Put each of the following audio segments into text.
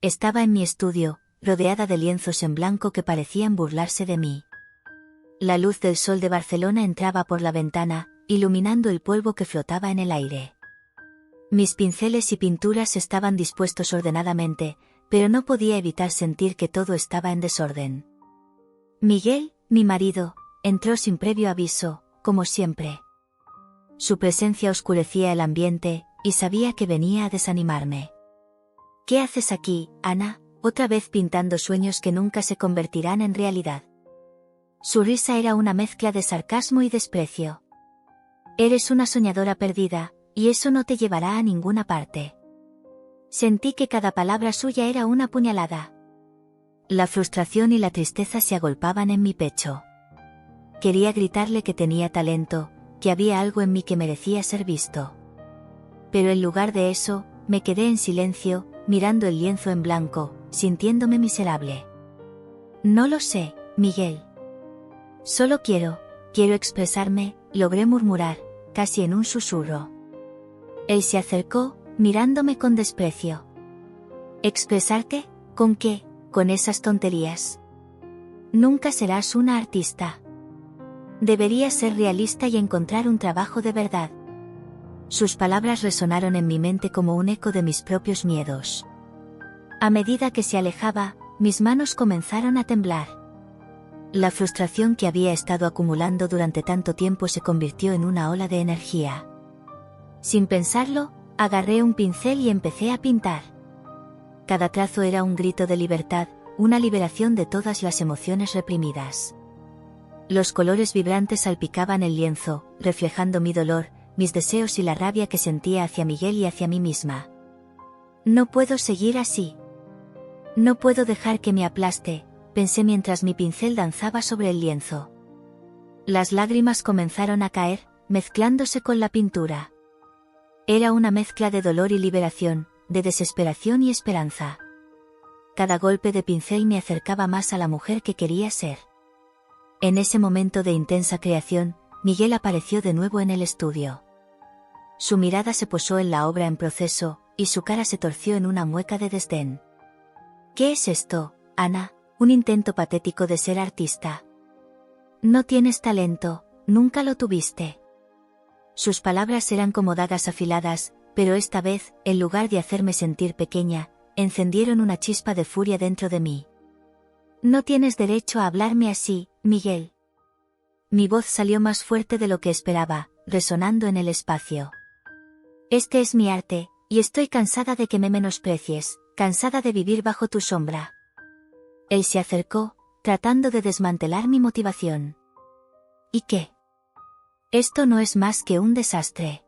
Estaba en mi estudio, rodeada de lienzos en blanco que parecían burlarse de mí. La luz del sol de Barcelona entraba por la ventana, iluminando el polvo que flotaba en el aire. Mis pinceles y pinturas estaban dispuestos ordenadamente, pero no podía evitar sentir que todo estaba en desorden. Miguel, mi marido, entró sin previo aviso, como siempre. Su presencia oscurecía el ambiente, y sabía que venía a desanimarme. ¿Qué haces aquí, Ana? Otra vez pintando sueños que nunca se convertirán en realidad. Su risa era una mezcla de sarcasmo y desprecio. Eres una soñadora perdida, y eso no te llevará a ninguna parte. Sentí que cada palabra suya era una puñalada. La frustración y la tristeza se agolpaban en mi pecho. Quería gritarle que tenía talento, que había algo en mí que merecía ser visto. Pero en lugar de eso, me quedé en silencio, mirando el lienzo en blanco, sintiéndome miserable. No lo sé, Miguel. Solo quiero expresarme, logré murmurar, casi en un susurro. Él se acercó, mirándome con desprecio. ¿Expresarte? ¿Con qué? Con esas tonterías. Nunca serás una artista. Deberías ser realista y encontrar un trabajo de verdad. Sus palabras resonaron en mi mente como un eco de mis propios miedos. A medida que se alejaba, mis manos comenzaron a temblar. La frustración que había estado acumulando durante tanto tiempo se convirtió en una ola de energía. Sin pensarlo, agarré un pincel y empecé a pintar. Cada trazo era un grito de libertad, una liberación de todas las emociones reprimidas. Los colores vibrantes salpicaban el lienzo, reflejando mi dolor, mis deseos y la rabia que sentía hacia Miguel y hacia mí misma. No puedo seguir así. No puedo dejar que me aplaste, pensé mientras mi pincel danzaba sobre el lienzo. Las lágrimas comenzaron a caer, mezclándose con la pintura. Era una mezcla de dolor y liberación, de desesperación y esperanza. Cada golpe de pincel me acercaba más a la mujer que quería ser. En ese momento de intensa creación, Miguel apareció de nuevo en el estudio. Su mirada se posó en la obra en proceso, y su cara se torció en una mueca de desdén. ¿Qué es esto, Ana? ¿Un intento patético de ser artista? No tienes talento, nunca lo tuviste. Sus palabras eran como dagas afiladas, pero esta vez, en lugar de hacerme sentir pequeña, encendieron una chispa de furia dentro de mí. No tienes derecho a hablarme así, Miguel. Mi voz salió más fuerte de lo que esperaba, resonando en el espacio. Este es mi arte, y estoy cansada de que me menosprecies, cansada de vivir bajo tu sombra. Él se acercó, tratando de desmantelar mi motivación. ¿Y qué? Esto no es más que un desastre.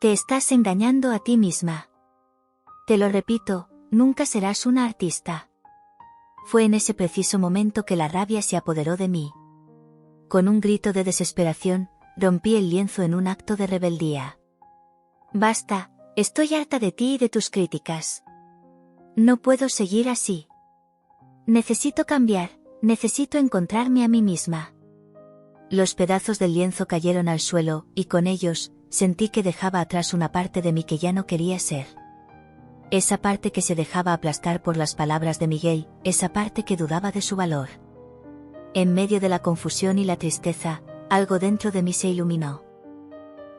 Te estás engañando a ti misma. Te lo repito, nunca serás una artista. Fue en ese preciso momento que la rabia se apoderó de mí. Con un grito de desesperación, rompí el lienzo en un acto de rebeldía. Basta, estoy harta de ti y de tus críticas. No puedo seguir así. Necesito cambiar, necesito encontrarme a mí misma. Los pedazos del lienzo cayeron al suelo, y con ellos, sentí que dejaba atrás una parte de mí que ya no quería ser. Esa parte que se dejaba aplastar por las palabras de Miguel, esa parte que dudaba de su valor. En medio de la confusión y la tristeza, algo dentro de mí se iluminó.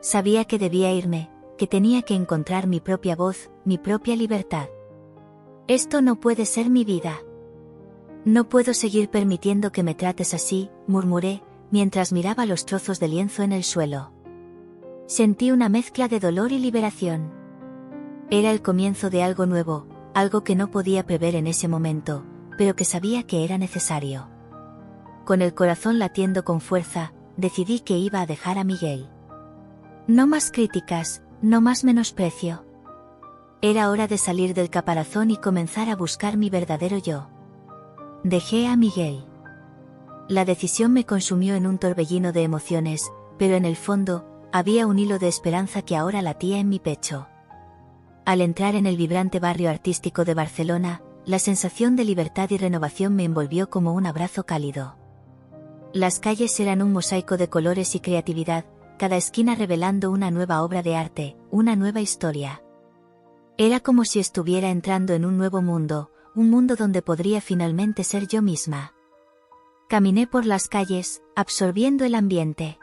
Sabía que debía irme, que tenía que encontrar mi propia voz, mi propia libertad. Esto no puede ser mi vida. No puedo seguir permitiendo que me trates así, murmuré, mientras miraba los trozos de lienzo en el suelo. Sentí una mezcla de dolor y liberación. Era el comienzo de algo nuevo, algo que no podía prever en ese momento, pero que sabía que era necesario. Con el corazón latiendo con fuerza, decidí que iba a dejar a Miguel. No más críticas, no más menosprecio. Era hora de salir del caparazón y comenzar a buscar mi verdadero yo. Dejé a Miguel. La decisión me consumió en un torbellino de emociones, pero en el fondo, había un hilo de esperanza que ahora latía en mi pecho. Al entrar en el vibrante barrio artístico de Barcelona, la sensación de libertad y renovación me envolvió como un abrazo cálido. Las calles eran un mosaico de colores y creatividad, cada esquina revelando una nueva obra de arte, una nueva historia. Era como si estuviera entrando en un nuevo mundo, un mundo donde podría finalmente ser yo misma. Caminé por las calles, absorbiendo el ambiente.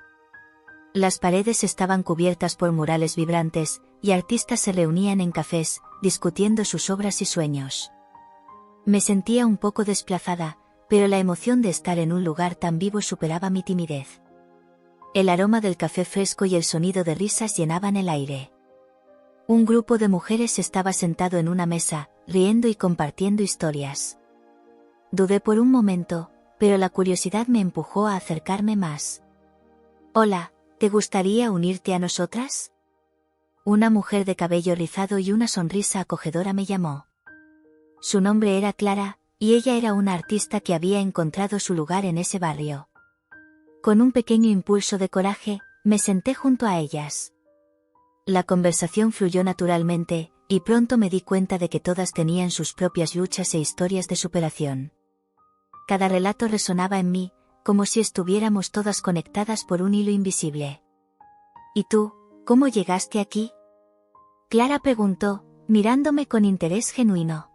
Las paredes estaban cubiertas por murales vibrantes, y artistas se reunían en cafés, discutiendo sus obras y sueños. Me sentía un poco desplazada, pero la emoción de estar en un lugar tan vivo superaba mi timidez. El aroma del café fresco y el sonido de risas llenaban el aire. Un grupo de mujeres estaba sentado en una mesa, riendo y compartiendo historias. Dudé por un momento, pero la curiosidad me empujó a acercarme más. «Hola, ¿te gustaría unirte a nosotras?». Una mujer de cabello rizado y una sonrisa acogedora me llamó. Su nombre era Clara, y ella era una artista que había encontrado su lugar en ese barrio. Con un pequeño impulso de coraje, me senté junto a ellas. La conversación fluyó naturalmente, y pronto me di cuenta de que todas tenían sus propias luchas e historias de superación. Cada relato resonaba en mí, como si estuviéramos todas conectadas por un hilo invisible. «¿Y tú, cómo llegaste aquí?», Clara preguntó, mirándome con interés genuino.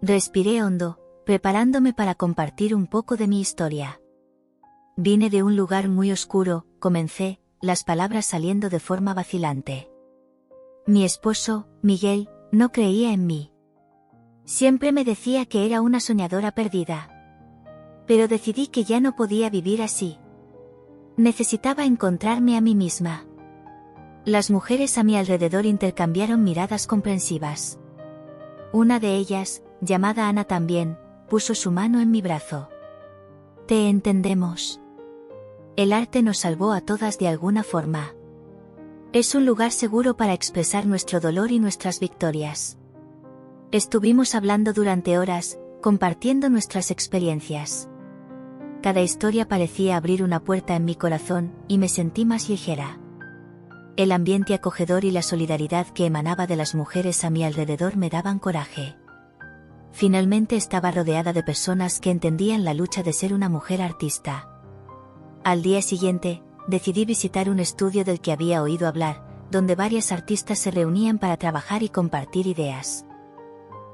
Respiré hondo, preparándome para compartir un poco de mi historia. «Vine de un lugar muy oscuro», comencé, las palabras saliendo de forma vacilante. «Mi esposo, Miguel, no creía en mí. Siempre me decía que era una soñadora perdida. Pero decidí que ya no podía vivir así. Necesitaba encontrarme a mí misma». Las mujeres a mi alrededor intercambiaron miradas comprensivas. Una de ellas, llamada Ana también, puso su mano en mi brazo. «Te entendemos. El arte nos salvó a todas de alguna forma. Es un lugar seguro para expresar nuestro dolor y nuestras victorias». Estuvimos hablando durante horas, compartiendo nuestras experiencias. Cada historia parecía abrir una puerta en mi corazón, y me sentí más ligera. El ambiente acogedor y la solidaridad que emanaba de las mujeres a mi alrededor me daban coraje. Finalmente estaba rodeada de personas que entendían la lucha de ser una mujer artista. Al día siguiente, decidí visitar un estudio del que había oído hablar, donde varias artistas se reunían para trabajar y compartir ideas.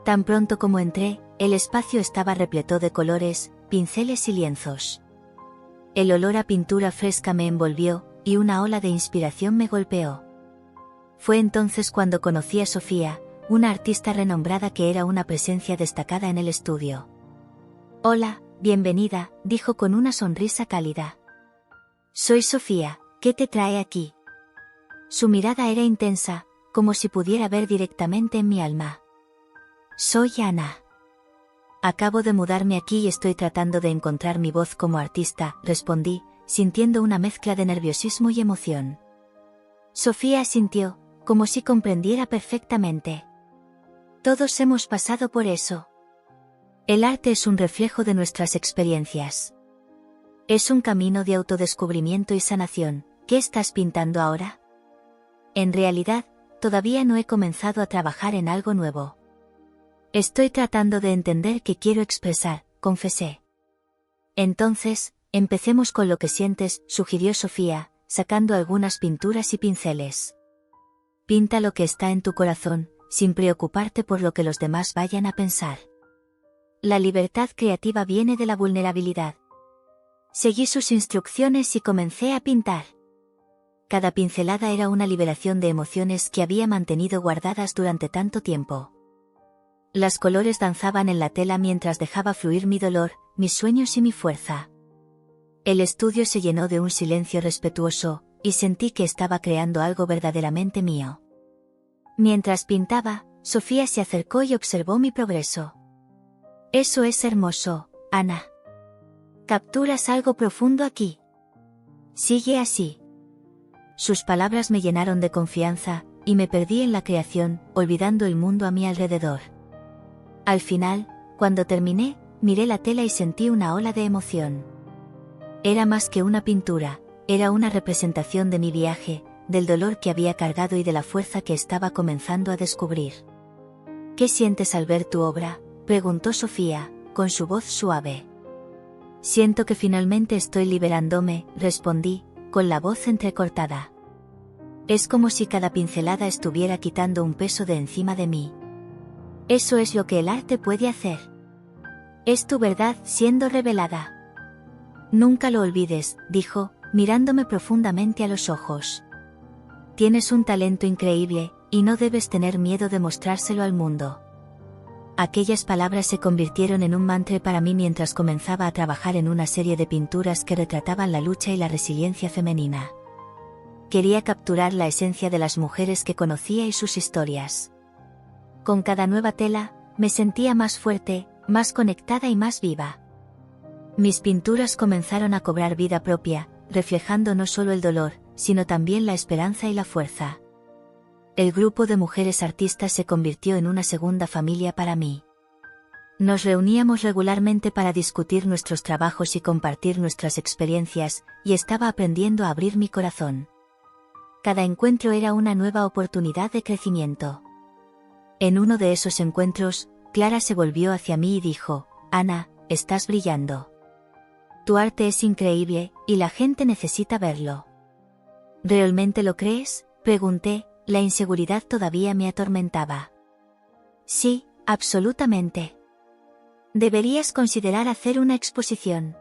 Tan pronto como entré, el espacio estaba repleto de colores, pinceles y lienzos. El olor a pintura fresca me envolvió, y una ola de inspiración me golpeó. Fue entonces cuando conocí a Sofía, una artista renombrada que era una presencia destacada en el estudio. «Hola, bienvenida», dijo con una sonrisa cálida. «Soy Sofía, ¿qué te trae aquí?». Su mirada era intensa, como si pudiera ver directamente en mi alma. «Soy Ana. Acabo de mudarme aquí y estoy tratando de encontrar mi voz como artista», respondí, sintiendo una mezcla de nerviosismo y emoción. Sofía asintió, como si comprendiera perfectamente. «Todos hemos pasado por eso. El arte es un reflejo de nuestras experiencias. Es un camino de autodescubrimiento y sanación. ¿Qué estás pintando ahora?». «En realidad, todavía no he comenzado a trabajar en algo nuevo. Estoy tratando de entender qué quiero expresar», confesé. «Entonces, empecemos con lo que sientes», sugirió Sofía, sacando algunas pinturas y pinceles. «Pinta lo que está en tu corazón, sin preocuparte por lo que los demás vayan a pensar. La libertad creativa viene de la vulnerabilidad». Seguí sus instrucciones y comencé a pintar. Cada pincelada era una liberación de emociones que había mantenido guardadas durante tanto tiempo. Los colores danzaban en la tela mientras dejaba fluir mi dolor, mis sueños y mi fuerza. El estudio se llenó de un silencio respetuoso, y sentí que estaba creando algo verdaderamente mío. Mientras pintaba, Sofía se acercó y observó mi progreso. «Eso es hermoso, Ana. Capturas algo profundo aquí. Sigue así». Sus palabras me llenaron de confianza, y me perdí en la creación, olvidando el mundo a mi alrededor. Al final, cuando terminé, miré la tela y sentí una ola de emoción. Era más que una pintura, era una representación de mi viaje, del dolor que había cargado y de la fuerza que estaba comenzando a descubrir. «¿Qué sientes al ver tu obra?», preguntó Sofía, con su voz suave. «Siento que finalmente estoy liberándome», respondí, con la voz entrecortada. Es como si cada pincelada estuviera quitando un peso de encima de mí. Eso es lo que el arte puede hacer. Es tu verdad siendo revelada. Nunca lo olvides, dijo, mirándome profundamente a los ojos. Tienes un talento increíble, y no debes tener miedo de mostrárselo al mundo. Aquellas palabras se convirtieron en un mantra para mí mientras comenzaba a trabajar en una serie de pinturas que retrataban la lucha y la resiliencia femenina. Quería capturar la esencia de las mujeres que conocía y sus historias. Con cada nueva tela, me sentía más fuerte, más conectada y más viva. Mis pinturas comenzaron a cobrar vida propia, reflejando no solo el dolor, sino también la esperanza y la fuerza. El grupo de mujeres artistas se convirtió en una segunda familia para mí. Nos reuníamos regularmente para discutir nuestros trabajos y compartir nuestras experiencias, y estaba aprendiendo a abrir mi corazón. Cada encuentro era una nueva oportunidad de crecimiento. En uno de esos encuentros, Clara se volvió hacia mí y dijo: Ana, estás brillando. Tu arte es increíble, y la gente necesita verlo. ¿Realmente lo crees?, pregunté, la inseguridad todavía me atormentaba. Sí, absolutamente. Deberías considerar hacer una exposición.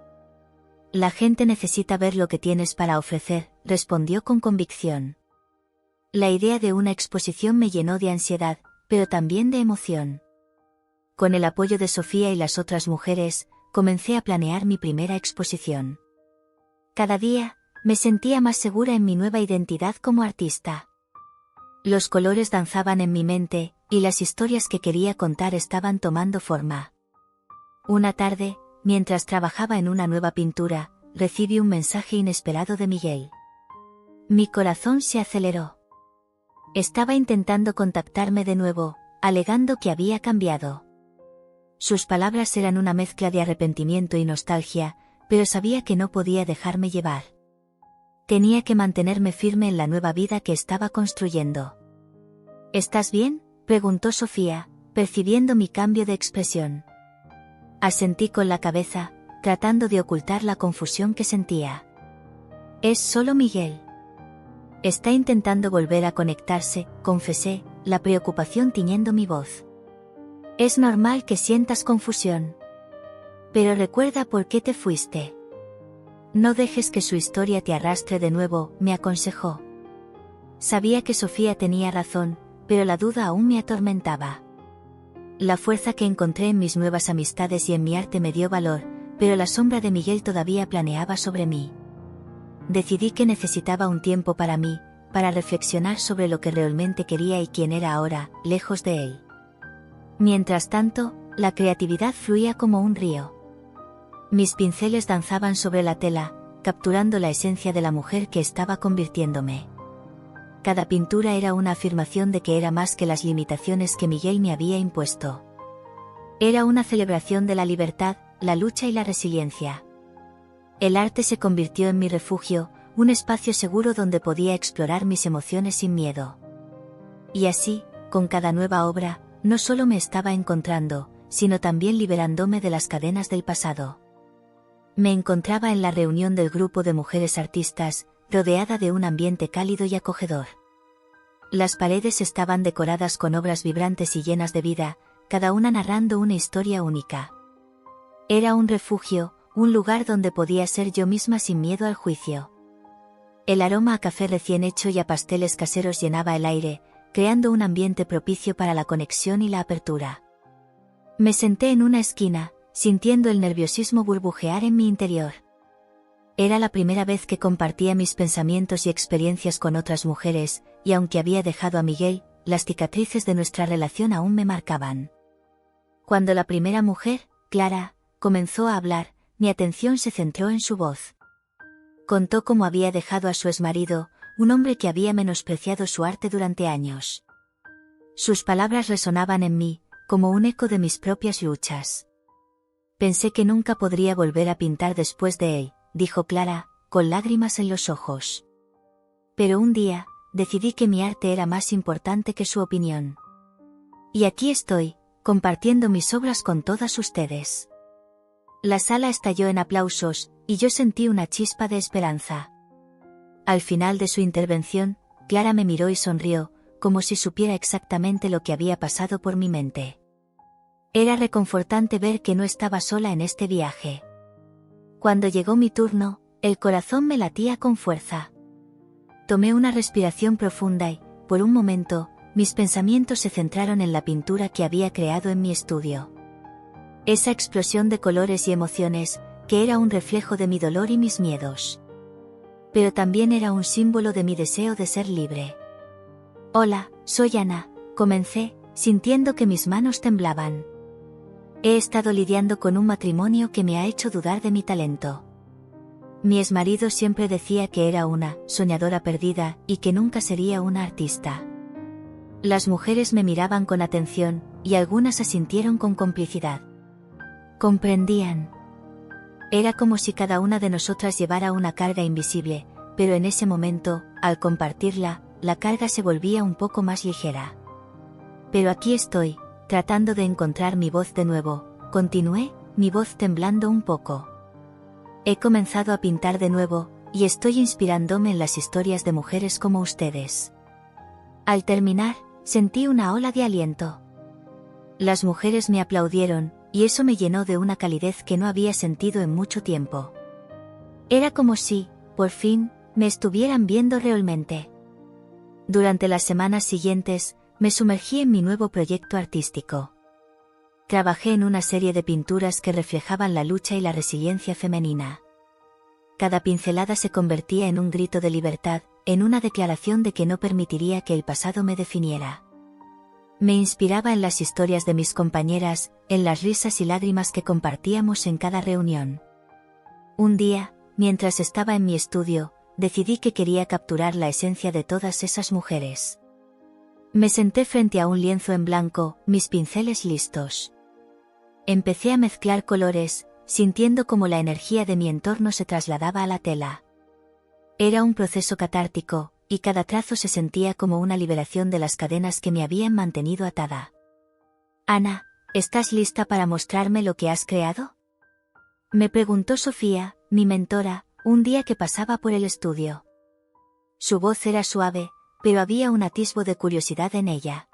La gente necesita ver lo que tienes para ofrecer, respondió con convicción. La idea de una exposición me llenó de ansiedad, pero también de emoción. Con el apoyo de Sofía y las otras mujeres, comencé a planear mi primera exposición. Cada día, me sentía más segura en mi nueva identidad como artista. Los colores danzaban en mi mente, y las historias que quería contar estaban tomando forma. Una tarde, mientras trabajaba en una nueva pintura, recibí un mensaje inesperado de Miguel. Mi corazón se aceleró. Estaba intentando contactarme de nuevo, alegando que había cambiado. Sus palabras eran una mezcla de arrepentimiento y nostalgia, pero sabía que no podía dejarme llevar. Tenía que mantenerme firme en la nueva vida que estaba construyendo. ¿Estás bien?, preguntó Sofía, percibiendo mi cambio de expresión. Asentí con la cabeza, tratando de ocultar la confusión que sentía. Es solo Miguel. Está intentando volver a conectarse, confesé, la preocupación tiñendo mi voz. Es normal que sientas confusión. Pero recuerda por qué te fuiste. No dejes que su historia te arrastre de nuevo, me aconsejó. Sabía que Sofía tenía razón, pero la duda aún me atormentaba. La fuerza que encontré en mis nuevas amistades y en mi arte me dio valor, pero la sombra de Miguel todavía planeaba sobre mí. Decidí que necesitaba un tiempo para mí, para reflexionar sobre lo que realmente quería y quién era ahora, lejos de él. Mientras tanto, la creatividad fluía como un río. Mis pinceles danzaban sobre la tela, capturando la esencia de la mujer que estaba convirtiéndome. Cada pintura era una afirmación de que era más que las limitaciones que Miguel me había impuesto. Era una celebración de la libertad, la lucha y la resiliencia. El arte se convirtió en mi refugio, un espacio seguro donde podía explorar mis emociones sin miedo. Y así, con cada nueva obra, no solo me estaba encontrando, sino también liberándome de las cadenas del pasado. Me encontraba en la reunión del grupo de mujeres artistas, rodeada de un ambiente cálido y acogedor. Las paredes estaban decoradas con obras vibrantes y llenas de vida, cada una narrando una historia única. Era un refugio, un lugar donde podía ser yo misma sin miedo al juicio. El aroma a café recién hecho y a pasteles caseros llenaba el aire, creando un ambiente propicio para la conexión y la apertura. Me senté en una esquina, sintiendo el nerviosismo burbujear en mi interior. Era la primera vez que compartía mis pensamientos y experiencias con otras mujeres, y aunque había dejado a Miguel, las cicatrices de nuestra relación aún me marcaban. Cuando la primera mujer, Clara, comenzó a hablar, mi atención se centró en su voz. Contó cómo había dejado a su exmarido, un hombre que había menospreciado su arte durante años. Sus palabras resonaban en mí, como un eco de mis propias luchas. Pensé que nunca podría volver a pintar después de él, dijo Clara, con lágrimas en los ojos. Pero un día, decidí que mi arte era más importante que su opinión. Y aquí estoy, compartiendo mis obras con todas ustedes. La sala estalló en aplausos, y yo sentí una chispa de esperanza. Al final de su intervención, Clara me miró y sonrió, como si supiera exactamente lo que había pasado por mi mente. Era reconfortante ver que no estaba sola en este viaje. Cuando llegó mi turno, el corazón me latía con fuerza. Tomé una respiración profunda y, por un momento, mis pensamientos se centraron en la pintura que había creado en mi estudio. Esa explosión de colores y emociones, que era un reflejo de mi dolor y mis miedos. Pero también era un símbolo de mi deseo de ser libre. Hola, soy Ana, comencé, sintiendo que mis manos temblaban. He estado lidiando con un matrimonio que me ha hecho dudar de mi talento. Mi exmarido siempre decía que era una soñadora perdida y que nunca sería una artista. Las mujeres me miraban con atención, y algunas asintieron con complicidad. Comprendían. Era como si cada una de nosotras llevara una carga invisible, pero en ese momento, al compartirla, la carga se volvía un poco más ligera. Pero aquí estoy, tratando de encontrar mi voz de nuevo, continué, mi voz temblando un poco. He comenzado a pintar de nuevo, y estoy inspirándome en las historias de mujeres como ustedes. Al terminar, sentí una ola de aliento. Las mujeres me aplaudieron, y eso me llenó de una calidez que no había sentido en mucho tiempo. Era como si, por fin, me estuvieran viendo realmente. Durante las semanas siguientes, me sumergí en mi nuevo proyecto artístico. Trabajé en una serie de pinturas que reflejaban la lucha y la resiliencia femenina. Cada pincelada se convertía en un grito de libertad, en una declaración de que no permitiría que el pasado me definiera. Me inspiraba en las historias de mis compañeras, en las risas y lágrimas que compartíamos en cada reunión. Un día, mientras estaba en mi estudio, decidí que quería capturar la esencia de todas esas mujeres. Me senté frente a un lienzo en blanco, mis pinceles listos. Empecé a mezclar colores, sintiendo como la energía de mi entorno se trasladaba a la tela. Era un proceso catártico, y cada trazo se sentía como una liberación de las cadenas que me habían mantenido atada. Ana, ¿estás lista para mostrarme lo que has creado? Me preguntó Sofía, mi mentora, un día que pasaba por el estudio. Su voz era suave, pero había un atisbo de curiosidad en ella.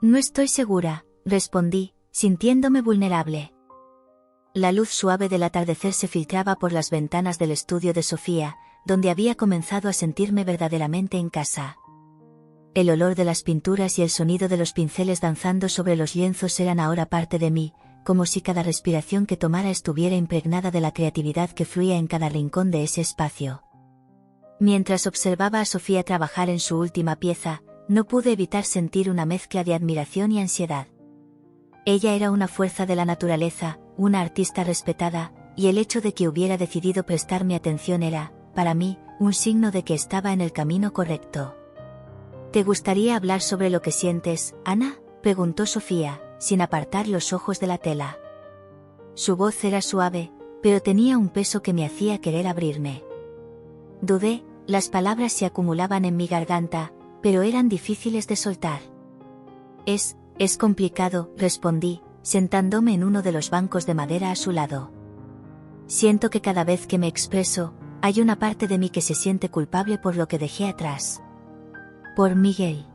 No estoy segura, respondí, sintiéndome vulnerable. La luz suave del atardecer se filtraba por las ventanas del estudio de Sofía, donde había comenzado a sentirme verdaderamente en casa. El olor de las pinturas y el sonido de los pinceles danzando sobre los lienzos eran ahora parte de mí, como si cada respiración que tomara estuviera impregnada de la creatividad que fluía en cada rincón de ese espacio. Mientras observaba a Sofía trabajar en su última pieza, no pude evitar sentir una mezcla de admiración y ansiedad. Ella era una fuerza de la naturaleza, una artista respetada, y el hecho de que hubiera decidido prestarme atención era, para mí, un signo de que estaba en el camino correcto. ¿Te gustaría hablar sobre lo que sientes, Ana?, preguntó Sofía, sin apartar los ojos de la tela. Su voz era suave, pero tenía un peso que me hacía querer abrirme. Dudé, las palabras se acumulaban en mi garganta, pero eran difíciles de soltar. Es complicado, respondí, sentándome en uno de los bancos de madera a su lado. Siento que cada vez que me expreso, hay una parte de mí que se siente culpable por lo que dejé atrás. Por Miguel.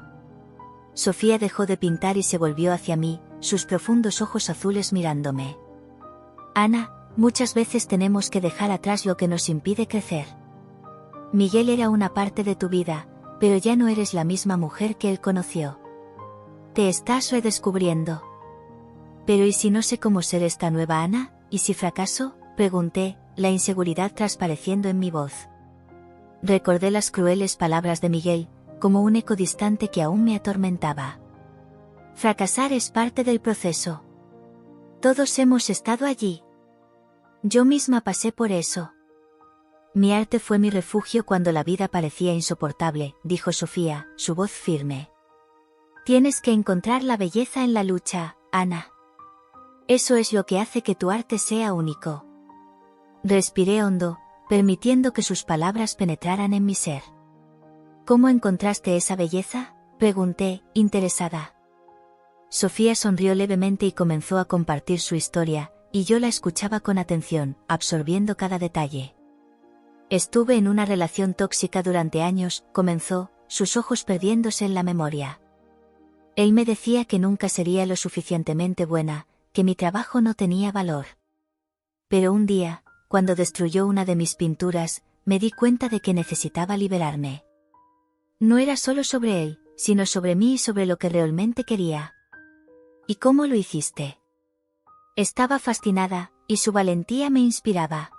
Sofía dejó de pintar y se volvió hacia mí, sus profundos ojos azules mirándome. Ana, muchas veces tenemos que dejar atrás lo que nos impide crecer. Miguel era una parte de tu vida, pero ya no eres la misma mujer que él conoció. Te estás redescubriendo. Pero ¿y si no sé cómo ser esta nueva Ana? ¿Y si fracaso?, pregunté, la inseguridad transpareciendo en mi voz. Recordé las crueles palabras de Miguel, como un eco distante que aún me atormentaba. Fracasar es parte del proceso. Todos hemos estado allí. Yo misma pasé por eso. Mi arte fue mi refugio cuando la vida parecía insoportable, dijo Sofía, su voz firme. Tienes que encontrar la belleza en la lucha, Ana. Eso es lo que hace que tu arte sea único. Respiré hondo, permitiendo que sus palabras penetraran en mi ser. ¿Cómo encontraste esa belleza?, pregunté, interesada. Sofía sonrió levemente y comenzó a compartir su historia, y yo la escuchaba con atención, absorbiendo cada detalle. Estuve en una relación tóxica durante años, comenzó, sus ojos perdiéndose en la memoria. Él me decía que nunca sería lo suficientemente buena, que mi trabajo no tenía valor. Pero un día, cuando destruyó una de mis pinturas, me di cuenta de que necesitaba liberarme. No era solo sobre él, sino sobre mí y sobre lo que realmente quería. ¿Y cómo lo hiciste? Estaba fascinada, y su valentía me inspiraba.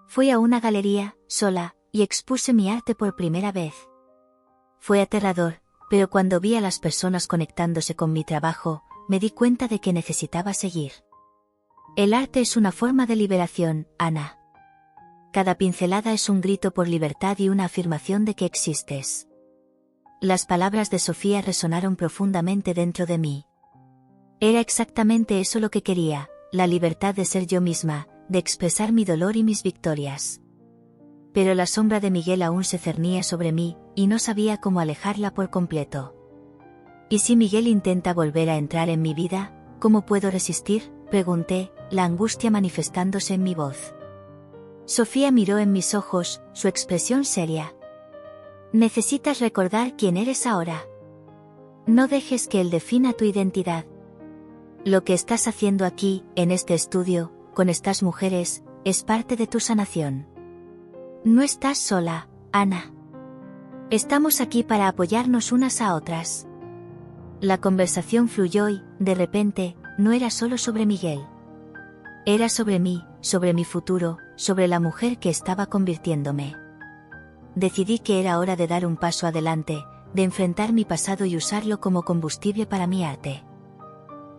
Fui a una galería, sola, y expuse mi arte por primera vez. Fue aterrador, pero cuando vi a las personas conectándose con mi trabajo, me di cuenta de que necesitaba seguir. El arte es una forma de liberación, Ana. Cada pincelada es un grito por libertad y una afirmación de que existes. Las palabras de Sofía resonaron profundamente dentro de mí. Era exactamente eso lo que quería, la libertad de ser yo misma, de expresar mi dolor y mis victorias. Pero la sombra de Miguel aún se cernía sobre mí, y no sabía cómo alejarla por completo. ¿Y si Miguel intenta volver a entrar en mi vida, cómo puedo resistir?, pregunté, la angustia manifestándose en mi voz. Sofía miró en mis ojos, su expresión seria. Necesitas recordar quién eres ahora. No dejes que él defina tu identidad. Lo que estás haciendo aquí, en este estudio, con estas mujeres, es parte de tu sanación. No estás sola, Ana. Estamos aquí para apoyarnos unas a otras. La conversación fluyó y, de repente, no era solo sobre Miguel. Era sobre mí, sobre mi futuro, sobre la mujer que estaba convirtiéndome. Decidí que era hora de dar un paso adelante, de enfrentar mi pasado y usarlo como combustible para mi arte.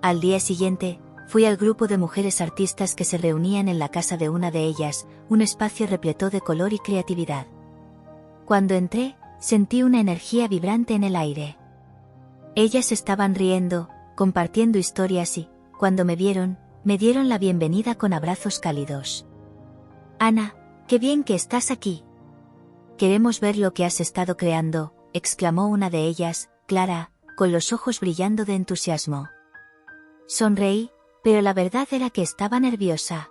Al día siguiente, fui al grupo de mujeres artistas que se reunían en la casa de una de ellas, un espacio repleto de color y creatividad. Cuando entré, sentí una energía vibrante en el aire. Ellas estaban riendo, compartiendo historias y, cuando me vieron, me dieron la bienvenida con abrazos cálidos. Ana, qué bien que estás aquí. Queremos ver lo que has estado creando, exclamó una de ellas, Clara, con los ojos brillando de entusiasmo. Sonreí, pero la verdad era que estaba nerviosa.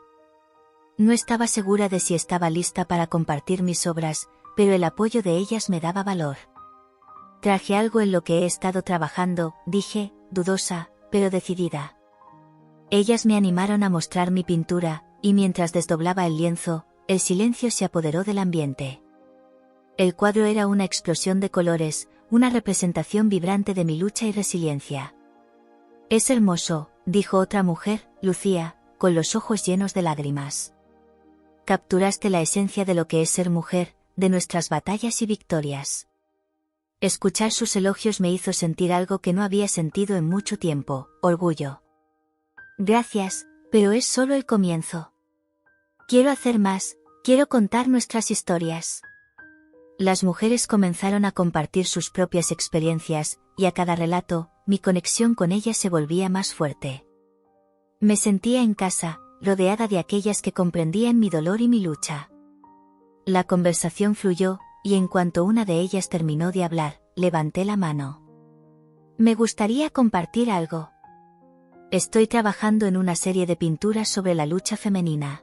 No estaba segura de si estaba lista para compartir mis obras, pero el apoyo de ellas me daba valor. Traje algo en lo que he estado trabajando, dije, dudosa, pero decidida. Ellas me animaron a mostrar mi pintura, y mientras desdoblaba el lienzo, el silencio se apoderó del ambiente. El cuadro era una explosión de colores, una representación vibrante de mi lucha y resiliencia. Es hermoso, dijo otra mujer, Lucía, con los ojos llenos de lágrimas. Capturaste la esencia de lo que es ser mujer, de nuestras batallas y victorias. Escuchar sus elogios me hizo sentir algo que no había sentido en mucho tiempo, orgullo. Gracias, pero es solo el comienzo. Quiero hacer más, quiero contar nuestras historias. Las mujeres comenzaron a compartir sus propias experiencias, y a cada relato, mi conexión con ellas se volvía más fuerte. Me sentía en casa, rodeada de aquellas que comprendían mi dolor y mi lucha. La conversación fluyó, y en cuanto una de ellas terminó de hablar, levanté la mano. Me gustaría compartir algo. Estoy trabajando en una serie de pinturas sobre la lucha femenina.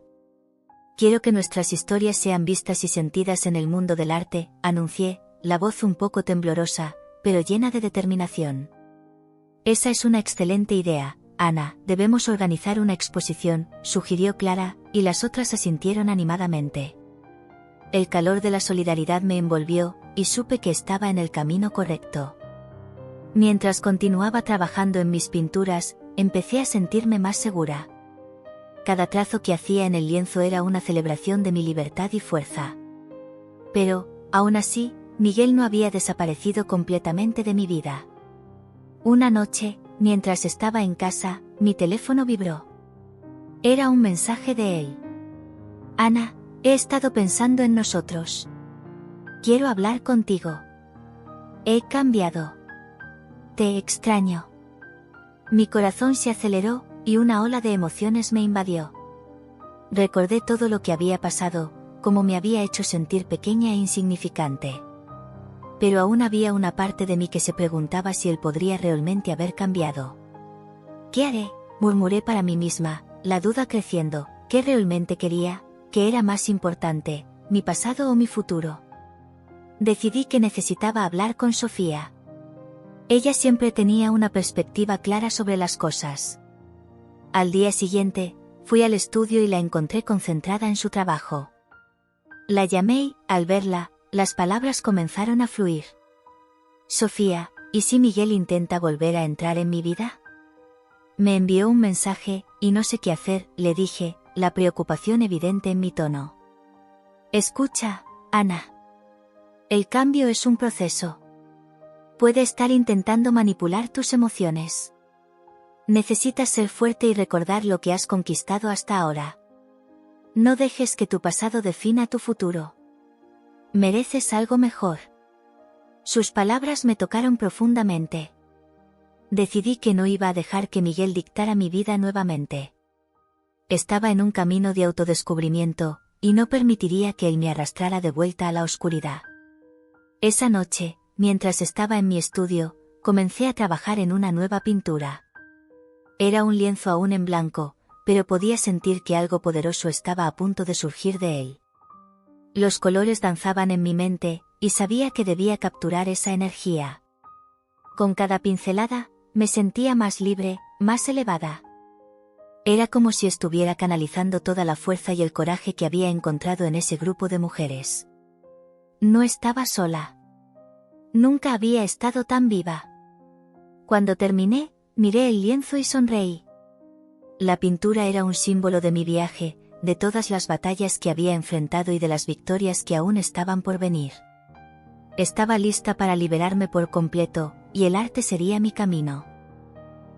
Quiero que nuestras historias sean vistas y sentidas en el mundo del arte, anuncié, la voz un poco temblorosa, pero llena de determinación. Esa es una excelente idea, Ana, debemos organizar una exposición, sugirió Clara, y las otras asintieron animadamente. El calor de la solidaridad me envolvió, y supe que estaba en el camino correcto. Mientras continuaba trabajando en mis pinturas, empecé a sentirme más segura. Cada trazo que hacía en el lienzo era una celebración de mi libertad y fuerza. Pero, aún así, Miguel no había desaparecido completamente de mi vida. Una noche, mientras estaba en casa, mi teléfono vibró. Era un mensaje de él. Ana, he estado pensando en nosotros. Quiero hablar contigo. He cambiado. Te extraño. Mi corazón se aceleró, y una ola de emociones me invadió. Recordé todo lo que había pasado, cómo me había hecho sentir pequeña e insignificante. Pero aún había una parte de mí que se preguntaba si él podría realmente haber cambiado. ¿Qué haré?, murmuré para mí misma, la duda creciendo. ¿Qué realmente quería? ¿Qué era más importante, mi pasado o mi futuro? Decidí que necesitaba hablar con Sofía. Ella siempre tenía una perspectiva clara sobre las cosas. Al día siguiente, fui al estudio y la encontré concentrada en su trabajo. La llamé y, al verla, las palabras comenzaron a fluir. Sofía, ¿y si Miguel intenta volver a entrar en mi vida? Me envió un mensaje, y no sé qué hacer, le dije, la preocupación evidente en mi tono. Escucha, Ana. El cambio es un proceso. Puede estar intentando manipular tus emociones. Necesitas ser fuerte y recordar lo que has conquistado hasta ahora. No dejes que tu pasado defina tu futuro. Mereces algo mejor. Sus palabras me tocaron profundamente. Decidí que no iba a dejar que Miguel dictara mi vida nuevamente. Estaba en un camino de autodescubrimiento, y no permitiría que él me arrastrara de vuelta a la oscuridad. Esa noche, mientras estaba en mi estudio, comencé a trabajar en una nueva pintura. Era un lienzo aún en blanco, pero podía sentir que algo poderoso estaba a punto de surgir de él. Los colores danzaban en mi mente, y sabía que debía capturar esa energía. Con cada pincelada, me sentía más libre, más elevada. Era como si estuviera canalizando toda la fuerza y el coraje que había encontrado en ese grupo de mujeres. No estaba sola. Nunca había estado tan viva. Cuando terminé, miré el lienzo y sonreí. La pintura era un símbolo de mi viaje, de todas las batallas que había enfrentado y de las victorias que aún estaban por venir. Estaba lista para liberarme por completo, y el arte sería mi camino.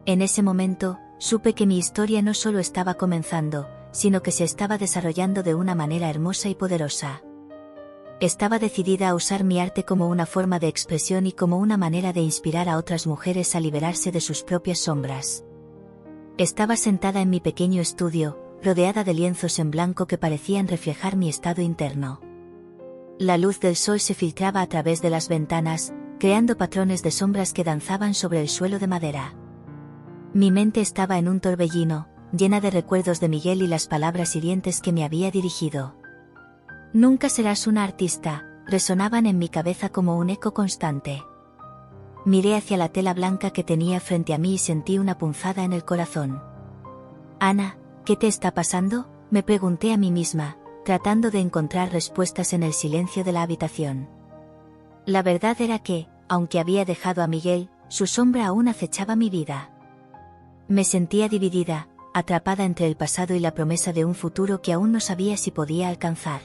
En ese momento, supe que mi historia no solo estaba comenzando, sino que se estaba desarrollando de una manera hermosa y poderosa. Estaba decidida a usar mi arte como una forma de expresión y como una manera de inspirar a otras mujeres a liberarse de sus propias sombras. Estaba sentada en mi pequeño estudio, rodeada de lienzos en blanco que parecían reflejar mi estado interno. La luz del sol se filtraba a través de las ventanas, creando patrones de sombras que danzaban sobre el suelo de madera. Mi mente estaba en un torbellino, llena de recuerdos de Miguel y las palabras hirientes que me había dirigido. Nunca serás una artista, resonaban en mi cabeza como un eco constante. Miré hacia la tela blanca que tenía frente a mí y sentí una punzada en el corazón. Ana, ¿qué te está pasando?, me pregunté a mí misma, tratando de encontrar respuestas en el silencio de la habitación. La verdad era que, aunque había dejado a Miguel, su sombra aún acechaba mi vida. Me sentía dividida, atrapada entre el pasado y la promesa de un futuro que aún no sabía si podía alcanzar.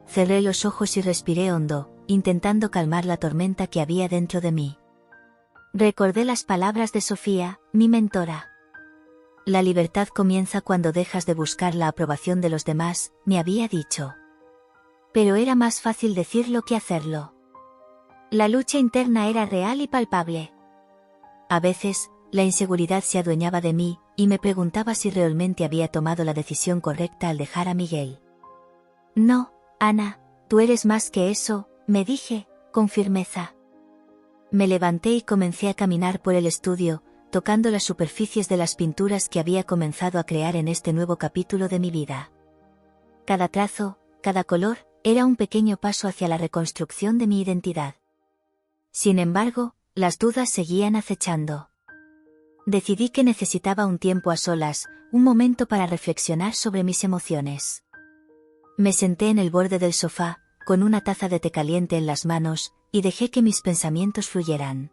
Cerré los ojos y respiré hondo, intentando calmar la tormenta que había dentro de mí. Recordé las palabras de Sofía, mi mentora. La libertad comienza cuando dejas de buscar la aprobación de los demás, me había dicho. Pero era más fácil decirlo que hacerlo. La lucha interna era real y palpable. A veces, la inseguridad se adueñaba de mí, y me preguntaba si realmente había tomado la decisión correcta al dejar a Miguel. No, Ana, tú eres más que eso, me dije, con firmeza. Me levanté y comencé a caminar por el estudio, tocando las superficies de las pinturas que había comenzado a crear en este nuevo capítulo de mi vida. Cada trazo, cada color, era un pequeño paso hacia la reconstrucción de mi identidad. Sin embargo, las dudas seguían acechando. Decidí que necesitaba un tiempo a solas, un momento para reflexionar sobre mis emociones. Me senté en el borde del sofá, con una taza de té caliente en las manos, y dejé que mis pensamientos fluyeran.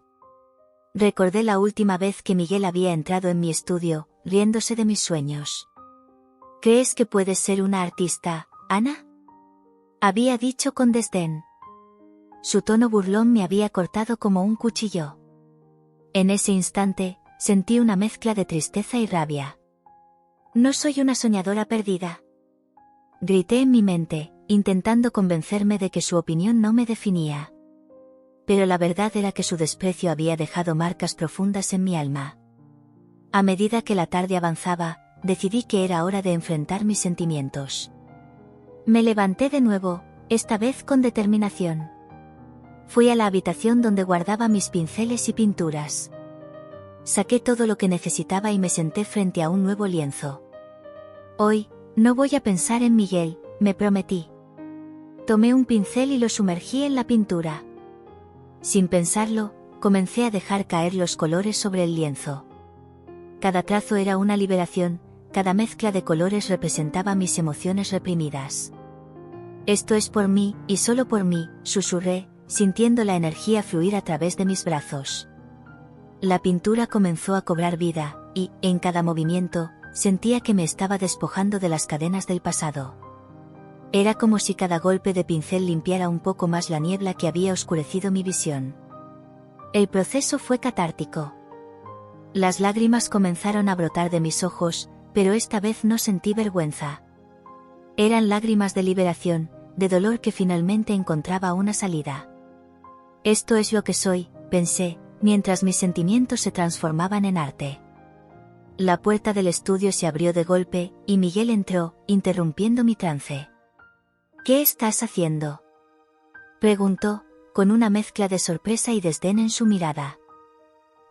Recordé la última vez que Miguel había entrado en mi estudio, riéndose de mis sueños. ¿Crees que puedes ser una artista, Ana?, había dicho con desdén. Su tono burlón me había cortado como un cuchillo. En ese instante, sentí una mezcla de tristeza y rabia. No soy una soñadora perdida. Grité en mi mente, intentando convencerme de que su opinión no me definía. Pero la verdad era que su desprecio había dejado marcas profundas en mi alma. A medida que la tarde avanzaba, decidí que era hora de enfrentar mis sentimientos. Me levanté de nuevo, esta vez con determinación. Fui a la habitación donde guardaba mis pinceles y pinturas. Saqué todo lo que necesitaba y me senté frente a un nuevo lienzo. Hoy, no voy a pensar en Miguel, me prometí. Tomé un pincel y lo sumergí en la pintura. Sin pensarlo, comencé a dejar caer los colores sobre el lienzo. Cada trazo era una liberación, cada mezcla de colores representaba mis emociones reprimidas. Esto es por mí, y solo por mí, susurré, sintiendo la energía fluir a través de mis brazos. La pintura comenzó a cobrar vida, y, en cada movimiento, sentía que me estaba despojando de las cadenas del pasado. Era como si cada golpe de pincel limpiara un poco más la niebla que había oscurecido mi visión. El proceso fue catártico. Las lágrimas comenzaron a brotar de mis ojos, pero esta vez no sentí vergüenza. Eran lágrimas de liberación, de dolor que finalmente encontraba una salida. Esto es lo que soy, pensé, mientras mis sentimientos se transformaban en arte. La puerta del estudio se abrió de golpe, y Miguel entró, interrumpiendo mi trance. ¿Qué estás haciendo?, preguntó, con una mezcla de sorpresa y desdén en su mirada.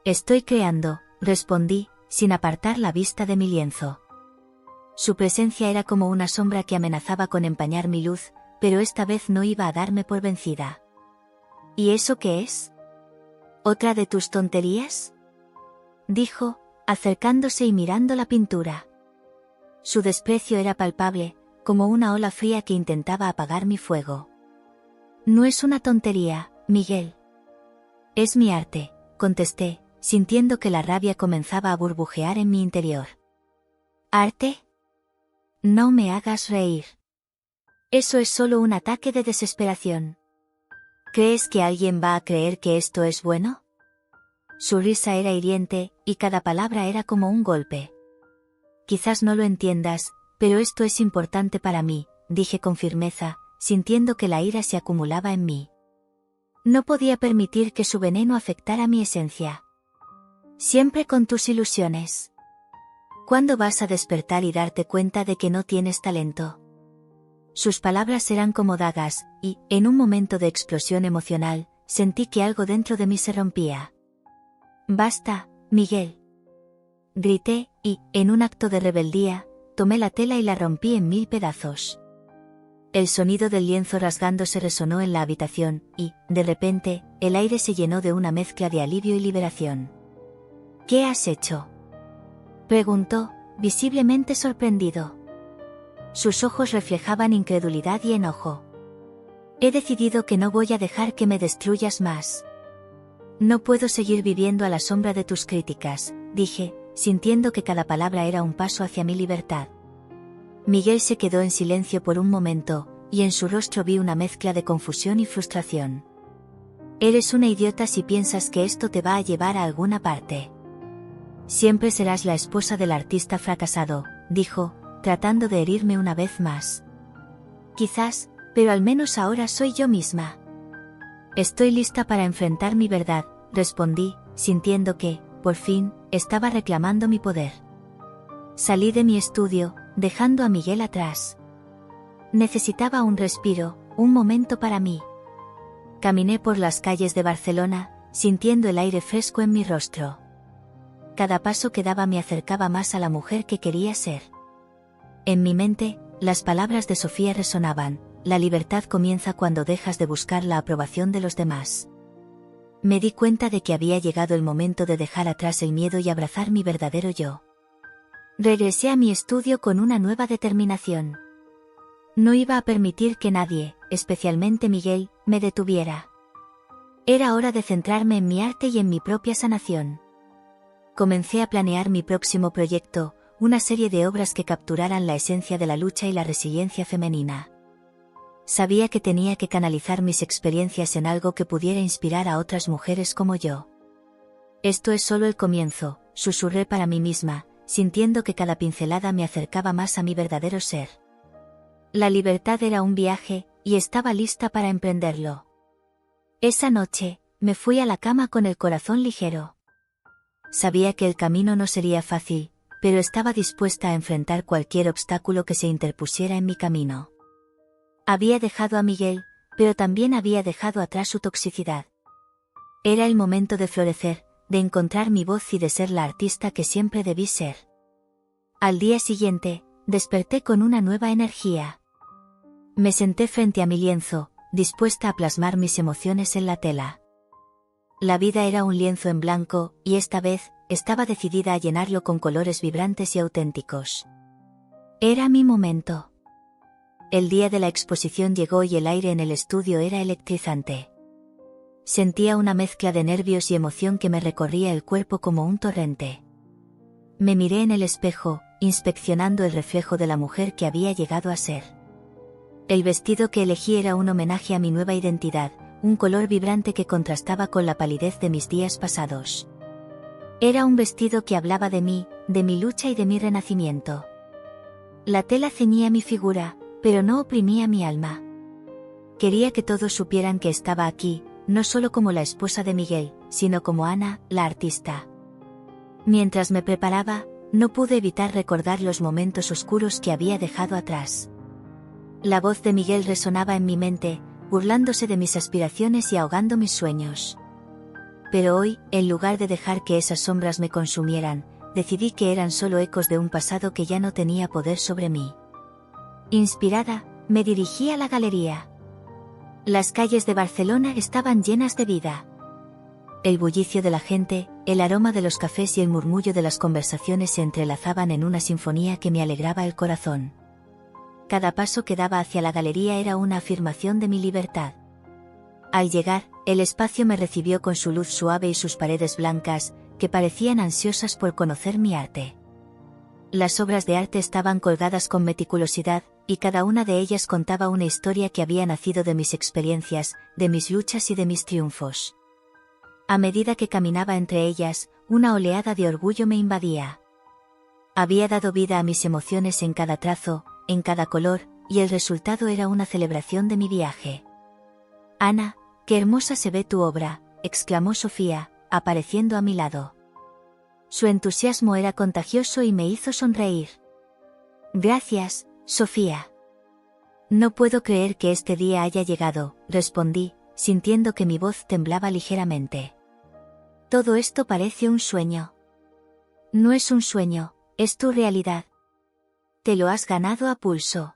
Estoy creando, respondí, sin apartar la vista de mi lienzo. Su presencia era como una sombra que amenazaba con empañar mi luz, pero esta vez no iba a darme por vencida. ¿Y eso qué es? ¿Otra de tus tonterías?, dijo, acercándose y mirando la pintura. Su desprecio era palpable, como una ola fría que intentaba apagar mi fuego. No es una tontería, Miguel. Es mi arte, contesté, sintiendo que la rabia comenzaba a burbujear en mi interior. ¿Arte? No me hagas reír. Eso es solo un ataque de desesperación. ¿Crees que alguien va a creer que esto es bueno? Su risa era hiriente, y cada palabra era como un golpe. Quizás no lo entiendas, pero esto es importante para mí, dije con firmeza, sintiendo que la ira se acumulaba en mí. No podía permitir que su veneno afectara mi esencia. Siempre con tus ilusiones. ¿Cuándo vas a despertar y darte cuenta de que no tienes talento? Sus palabras eran como dagas, y, en un momento de explosión emocional, sentí que algo dentro de mí se rompía. «Basta, Miguel», grité, y, en un acto de rebeldía, tomé la tela y la rompí en 1000 pedazos. El sonido del lienzo rasgándose resonó en la habitación, y, de repente, el aire se llenó de una mezcla de alivio y liberación. «¿Qué has hecho?», preguntó, visiblemente sorprendido. Sus ojos reflejaban incredulidad y enojo. «He decidido que no voy a dejar que me destruyas más. No puedo seguir viviendo a la sombra de tus críticas», dije, sintiendo que cada palabra era un paso hacia mi libertad. Miguel se quedó en silencio por un momento, y en su rostro vi una mezcla de confusión y frustración. «Eres una idiota si piensas que esto te va a llevar a alguna parte. Siempre serás la esposa del artista fracasado», dijo, tratando de herirme una vez más. «Quizás, pero al menos ahora soy yo misma». «Estoy lista para enfrentar mi verdad», respondí, sintiendo que, por fin, estaba reclamando mi poder. Salí de mi estudio, dejando a Miguel atrás. Necesitaba un respiro, un momento para mí. Caminé por las calles de Barcelona, sintiendo el aire fresco en mi rostro. Cada paso que daba me acercaba más a la mujer que quería ser. En mi mente, las palabras de Sofía resonaban: la libertad comienza cuando dejas de buscar la aprobación de los demás. Me di cuenta de que había llegado el momento de dejar atrás el miedo y abrazar mi verdadero yo. Regresé a mi estudio con una nueva determinación. No iba a permitir que nadie, especialmente Miguel, me detuviera. Era hora de centrarme en mi arte y en mi propia sanación. Comencé a planear mi próximo proyecto, una serie de obras que capturaran la esencia de la lucha y la resiliencia femenina. Sabía que tenía que canalizar mis experiencias en algo que pudiera inspirar a otras mujeres como yo. «Esto es solo el comienzo», susurré para mí misma, sintiendo que cada pincelada me acercaba más a mi verdadero ser. La libertad era un viaje, y estaba lista para emprenderlo. Esa noche, me fui a la cama con el corazón ligero. Sabía que el camino no sería fácil, pero estaba dispuesta a enfrentar cualquier obstáculo que se interpusiera en mi camino. Había dejado a Miguel, pero también había dejado atrás su toxicidad. Era el momento de florecer, de encontrar mi voz y de ser la artista que siempre debí ser. Al día siguiente, desperté con una nueva energía. Me senté frente a mi lienzo, dispuesta a plasmar mis emociones en la tela. La vida era un lienzo en blanco, y esta vez, estaba decidida a llenarlo con colores vibrantes y auténticos. Era mi momento. El día de la exposición llegó y el aire en el estudio era electrizante. Sentía una mezcla de nervios y emoción que me recorría el cuerpo como un torrente. Me miré en el espejo, inspeccionando el reflejo de la mujer que había llegado a ser. El vestido que elegí era un homenaje a mi nueva identidad, un color vibrante que contrastaba con la palidez de mis días pasados. Era un vestido que hablaba de mí, de mi lucha y de mi renacimiento. La tela ceñía mi figura, pero no oprimía mi alma. Quería que todos supieran que estaba aquí, no solo como la esposa de Miguel, sino como Ana, la artista. Mientras me preparaba, no pude evitar recordar los momentos oscuros que había dejado atrás. La voz de Miguel resonaba en mi mente, burlándose de mis aspiraciones y ahogando mis sueños. Pero hoy, en lugar de dejar que esas sombras me consumieran, decidí que eran solo ecos de un pasado que ya no tenía poder sobre mí. Inspirada, me dirigí a la galería. Las calles de Barcelona estaban llenas de vida. El bullicio de la gente, el aroma de los cafés y el murmullo de las conversaciones se entrelazaban en una sinfonía que me alegraba el corazón. Cada paso que daba hacia la galería era una afirmación de mi libertad. Al llegar, el espacio me recibió con su luz suave y sus paredes blancas, que parecían ansiosas por conocer mi arte. Las obras de arte estaban colgadas con meticulosidad, y cada una de ellas contaba una historia que había nacido de mis experiencias, de mis luchas y de mis triunfos. A medida que caminaba entre ellas, una oleada de orgullo me invadía. Había dado vida a mis emociones en cada trazo, en cada color, y el resultado era una celebración de mi viaje. «Ana, qué hermosa se ve tu obra», exclamó Sofía, apareciendo a mi lado. Su entusiasmo era contagioso y me hizo sonreír. «Gracias, Sofía». «No puedo creer que este día haya llegado», respondí, sintiendo que mi voz temblaba ligeramente. «Todo esto parece un sueño». «No es un sueño, es tu realidad. Te lo has ganado a pulso».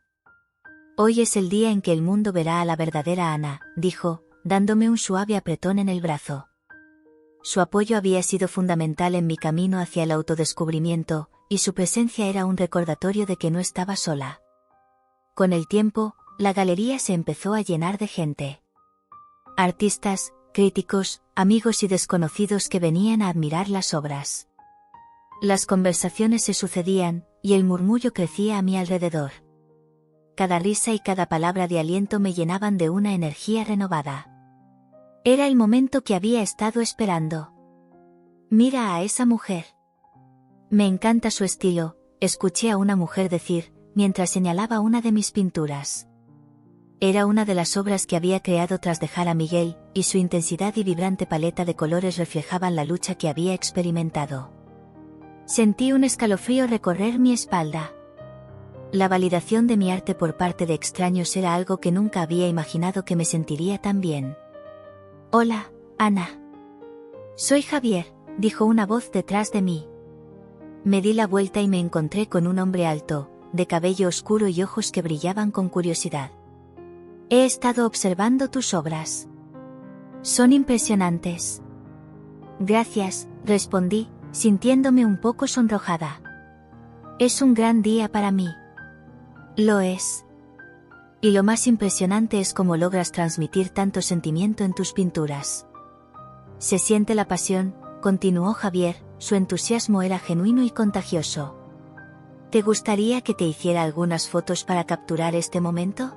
«Hoy es el día en que el mundo verá a la verdadera Ana», dijo, dándome un suave apretón en el brazo. Su apoyo había sido fundamental en mi camino hacia el autodescubrimiento, y su presencia era un recordatorio de que no estaba sola. Con el tiempo, la galería se empezó a llenar de gente. Artistas, críticos, amigos y desconocidos que venían a admirar las obras. Las conversaciones se sucedían, y el murmullo crecía a mi alrededor. Cada risa y cada palabra de aliento me llenaban de una energía renovada. Era el momento que había estado esperando. «Mira a esa mujer. Me encanta su estilo», escuché a una mujer decir, mientras señalaba una de mis pinturas. Era una de las obras que había creado tras dejar a Miguel, y su intensidad y vibrante paleta de colores reflejaban la lucha que había experimentado. Sentí un escalofrío recorrer mi espalda. La validación de mi arte por parte de extraños era algo que nunca había imaginado que me sentiría tan bien. «Hola, Ana». «Soy Javier», dijo una voz detrás de mí. Me di la vuelta y me encontré con un hombre alto, de cabello oscuro y ojos que brillaban con curiosidad. «He estado observando tus obras. Son impresionantes». «Gracias», respondí, sintiéndome un poco sonrojada. «Es un gran día para mí». «Lo es. Y lo más impresionante es cómo logras transmitir tanto sentimiento en tus pinturas». «Se siente la pasión», continuó Javier, su entusiasmo era genuino y contagioso. «¿Te gustaría que te hiciera algunas fotos para capturar este momento?»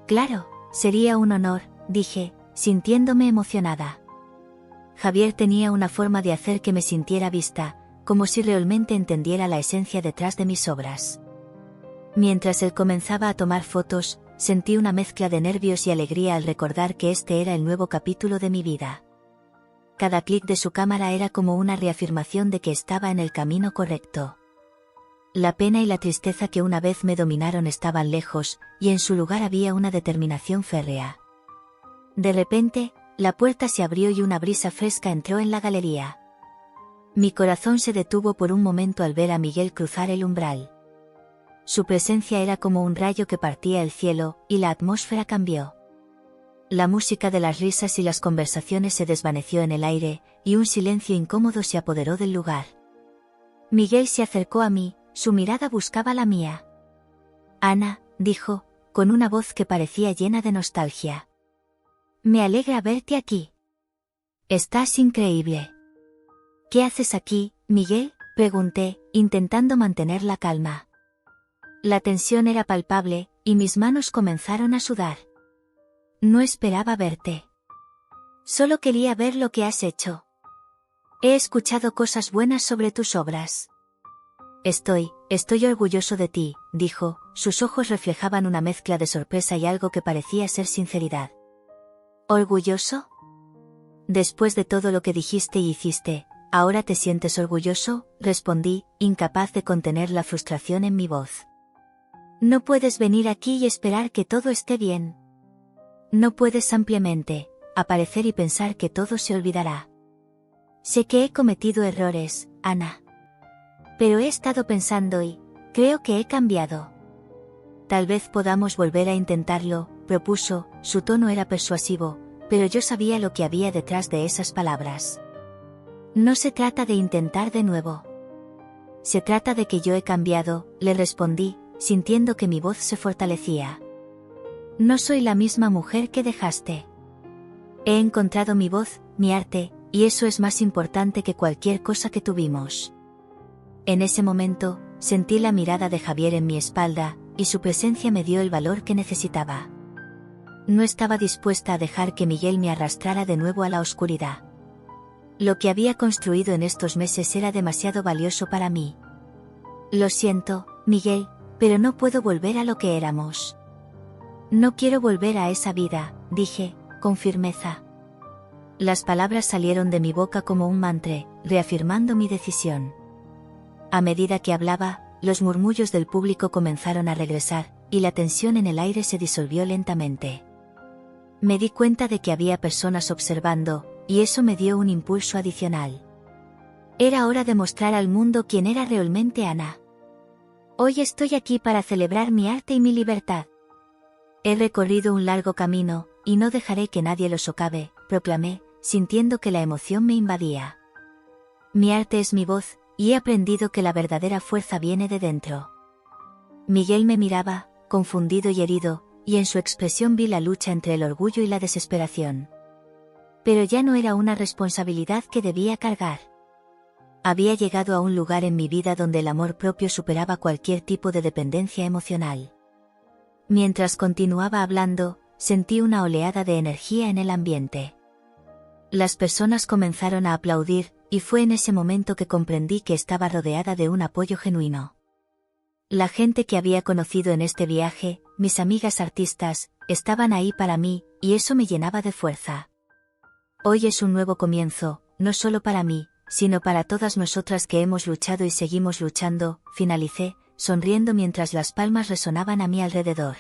«Claro, sería un honor», dije, sintiéndome emocionada. Javier tenía una forma de hacer que me sintiera vista, como si realmente entendiera la esencia detrás de mis obras. Mientras él comenzaba a tomar fotos, sentí una mezcla de nervios y alegría al recordar que este era el nuevo capítulo de mi vida. Cada clic de su cámara era como una reafirmación de que estaba en el camino correcto. La pena y la tristeza que una vez me dominaron estaban lejos, y en su lugar había una determinación férrea. De repente, la puerta se abrió y una brisa fresca entró en la galería. Mi corazón se detuvo por un momento al ver a Miguel cruzar el umbral. Su presencia era como un rayo que partía el cielo, y la atmósfera cambió. La música de las risas y las conversaciones se desvaneció en el aire, y un silencio incómodo se apoderó del lugar. Miguel se acercó a mí, su mirada buscaba la mía. «Ana», dijo, con una voz que parecía llena de nostalgia. «Me alegra verte aquí. Estás increíble». «¿Qué haces aquí, Miguel?», pregunté, intentando mantener la calma. La tensión era palpable, y mis manos comenzaron a sudar. «No esperaba verte. Solo quería ver lo que has hecho. He escuchado cosas buenas sobre tus obras». Estoy orgulloso de ti», dijo, sus ojos reflejaban una mezcla de sorpresa y algo que parecía ser sinceridad. «¿Orgulloso? Después de todo lo que dijiste y hiciste, ¿ahora te sientes orgulloso?», respondí, incapaz de contener la frustración en mi voz. «No puedes venir aquí y esperar que todo esté bien. No puedes simplemente aparecer y pensar que todo se olvidará. Sé que he cometido errores, Ana. Pero he estado pensando y creo que he cambiado. Tal vez podamos volver a intentarlo», propuso, su tono era persuasivo, pero yo sabía lo que había detrás de esas palabras. «No se trata de intentar de nuevo. Se trata de que yo he cambiado», le respondí, sintiendo que mi voz se fortalecía. «No soy la misma mujer que dejaste. He encontrado mi voz, mi arte, y eso es más importante que cualquier cosa que tuvimos». En ese momento, sentí la mirada de Javier en mi espalda, y su presencia me dio el valor que necesitaba. No estaba dispuesta a dejar que Miguel me arrastrara de nuevo a la oscuridad. Lo que había construido en estos meses era demasiado valioso para mí. «Lo siento, Miguel, pero no puedo volver a lo que éramos. No quiero volver a esa vida», dije, con firmeza. Las palabras salieron de mi boca como un mantra, reafirmando mi decisión. A medida que hablaba, los murmullos del público comenzaron a regresar, y la tensión en el aire se disolvió lentamente. Me di cuenta de que había personas observando, y eso me dio un impulso adicional. Era hora de mostrar al mundo quién era realmente Ana. «Hoy estoy aquí para celebrar mi arte y mi libertad. He recorrido un largo camino, y no dejaré que nadie lo socave», proclamé, sintiendo que la emoción me invadía. «Mi arte es mi voz, y he aprendido que la verdadera fuerza viene de dentro». Miguel me miraba, confundido y herido, y en su expresión vi la lucha entre el orgullo y la desesperación. Pero ya no era una responsabilidad que debía cargar. Había llegado a un lugar en mi vida donde el amor propio superaba cualquier tipo de dependencia emocional. Mientras continuaba hablando, sentí una oleada de energía en el ambiente. Las personas comenzaron a aplaudir, y fue en ese momento que comprendí que estaba rodeada de un apoyo genuino. La gente que había conocido en este viaje, mis amigas artistas, estaban ahí para mí, y eso me llenaba de fuerza. Hoy es un nuevo comienzo, no solo para mí, sino para todas nosotras que hemos luchado y seguimos luchando, finalicé, sonriendo mientras las palmas resonaban a mi alrededor.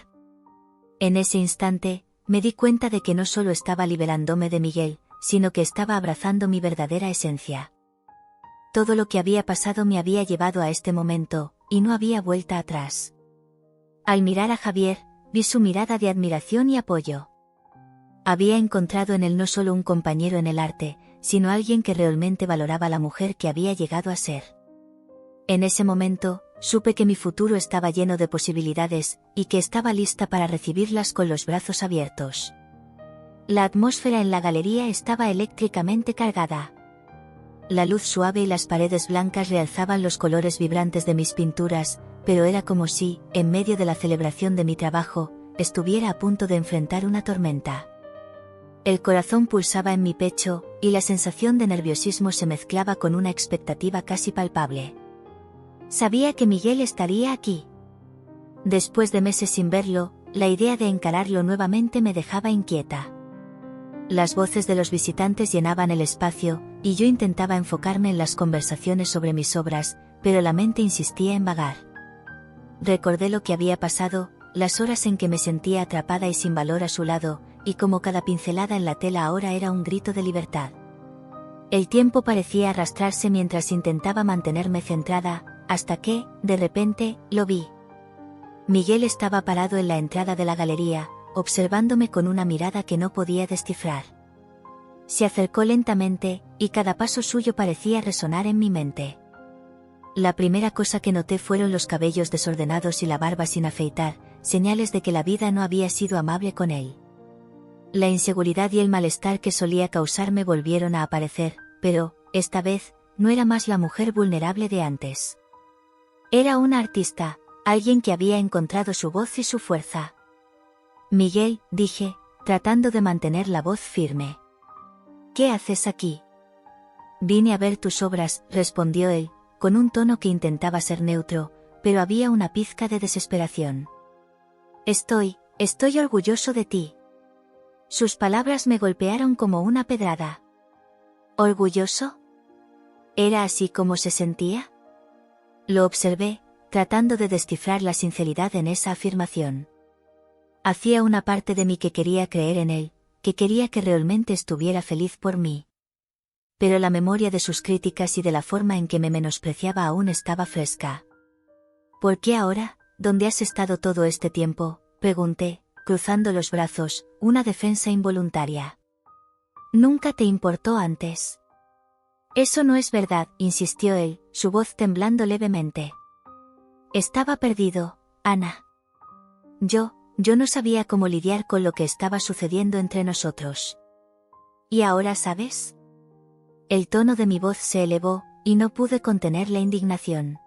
En ese instante, me di cuenta de que no solo estaba liberándome de Miguel, sino que estaba abrazando mi verdadera esencia. Todo lo que había pasado me había llevado a este momento, y no había vuelta atrás. Al mirar a Javier, vi su mirada de admiración y apoyo. Había encontrado en él no solo un compañero en el arte, sino alguien que realmente valoraba a la mujer que había llegado a ser. En ese momento, supe que mi futuro estaba lleno de posibilidades, y que estaba lista para recibirlas con los brazos abiertos. La atmósfera en la galería estaba eléctricamente cargada. La luz suave y las paredes blancas realzaban los colores vibrantes de mis pinturas, pero era como si, en medio de la celebración de mi trabajo, estuviera a punto de enfrentar una tormenta. El corazón pulsaba en mi pecho, y la sensación de nerviosismo se mezclaba con una expectativa casi palpable. Sabía que Miguel estaría aquí. Después de meses sin verlo, la idea de encararlo nuevamente me dejaba inquieta. Las voces de los visitantes llenaban el espacio, y yo intentaba enfocarme en las conversaciones sobre mis obras, pero la mente insistía en vagar. Recordé lo que había pasado, las horas en que me sentía atrapada y sin valor a su lado, y como cada pincelada en la tela ahora era un grito de libertad. El tiempo parecía arrastrarse mientras intentaba mantenerme centrada, hasta que, de repente, lo vi. Miguel estaba parado en la entrada de la galería, observándome con una mirada que no podía descifrar. Se acercó lentamente, y cada paso suyo parecía resonar en mi mente. La primera cosa que noté fueron los cabellos desordenados y la barba sin afeitar, señales de que la vida no había sido amable con él. La inseguridad y el malestar que solía causarme volvieron a aparecer, pero, esta vez, no era más la mujer vulnerable de antes. Era una artista, alguien que había encontrado su voz y su fuerza. Miguel, dije, tratando de mantener la voz firme. ¿Qué haces aquí? Vine a ver tus obras, respondió él, con un tono que intentaba ser neutro, pero había una pizca de desesperación. Estoy orgulloso de ti. Sus palabras me golpearon como una pedrada. ¿Orgulloso? ¿Era así como se sentía? Lo observé, tratando de descifrar la sinceridad en esa afirmación. Hacía una parte de mí que quería creer en él, que quería que realmente estuviera feliz por mí. Pero la memoria de sus críticas y de la forma en que me menospreciaba aún estaba fresca. ¿Por qué ahora, dónde has estado todo este tiempo?, pregunté, cruzando los brazos, una defensa involuntaria. Nunca te importó antes. Eso no es verdad, insistió él, su voz temblando levemente. Estaba perdido, Ana. Yo no sabía cómo lidiar con lo que estaba sucediendo entre nosotros. ¿Y ahora sabes? El tono de mi voz se elevó, y no pude contener la indignación.